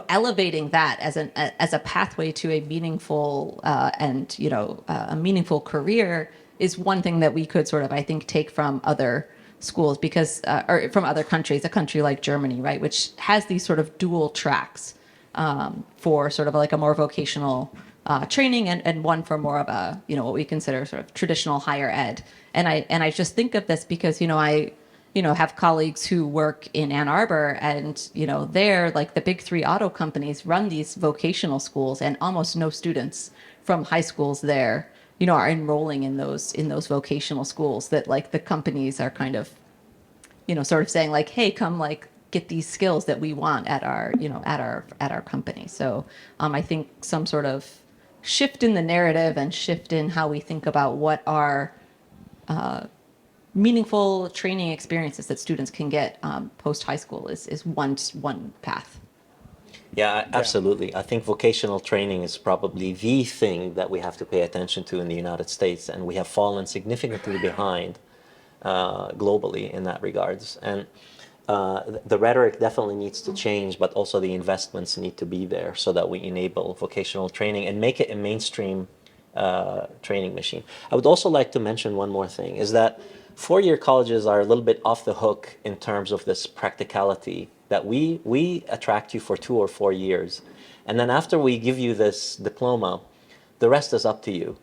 elevating that as a pathway to a meaningful a meaningful career is one thing that we could sort of, I think, take from other schools because or from other countries, a country like Germany, right, which has these sort of dual tracks for sort of like a more vocational training and one for more of a what we consider sort of traditional higher ed. And I just think of this because I have colleagues who work in Ann Arbor, and they're like the big 3 auto companies run these vocational schools, and almost no students from high schools there are enrolling in those vocational schools that like the companies are kind of sort of saying like, hey, come like get these skills that we want at our at our company. So I think some sort of shift in the narrative and shift in how we think about what are meaningful training experiences that students can get post high school is one path. Yeah, absolutely. I think vocational training is probably the thing that we have to pay attention to in the United States, and we have fallen significantly behind globally in that regards. And the rhetoric definitely needs to change, but also the investments need to be there so that we enable vocational training and make it a mainstream training machine. I would also like to mention one more thing, is that 4-year colleges are a little bit off the hook in terms of this practicality that we attract you for 2 or 4 years. And then after we give you this diploma, the rest is up to you.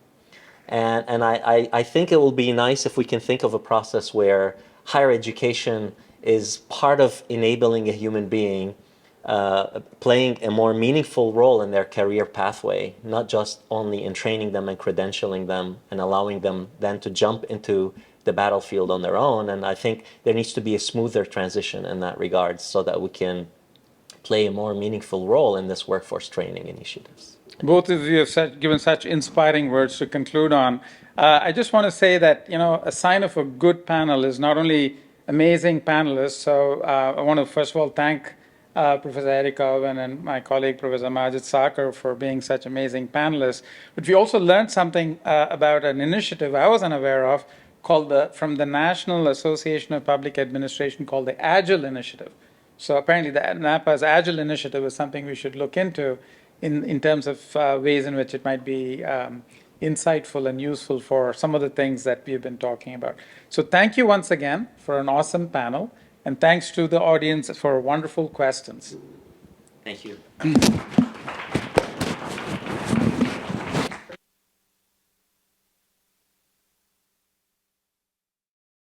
And I think it will be nice if we can think of a process where higher education is part of enabling a human being playing a more meaningful role in their career pathway, not just only in training them and credentialing them and allowing them then to jump into the battlefield on their own. And I think there needs to be a smoother transition in that regard so that we can play a more meaningful role in this workforce training initiatives. Both of you have given such inspiring words to conclude on. I just want to say that, a sign of a good panel is not only amazing panelists. So I want to first of all thank Professor Erica Owen and my colleague, Professor Majd Sakr, for being such amazing panelists. But we also learned something about an initiative I wasn't aware of from the National Association of Public Administration called the Agile Initiative. So apparently the NAPA's Agile Initiative is something we should look into in terms of ways in which it might be insightful and useful for some of the things that we've been talking about. So thank you once again for an awesome panel, and thanks to the audience for wonderful questions. Thank you.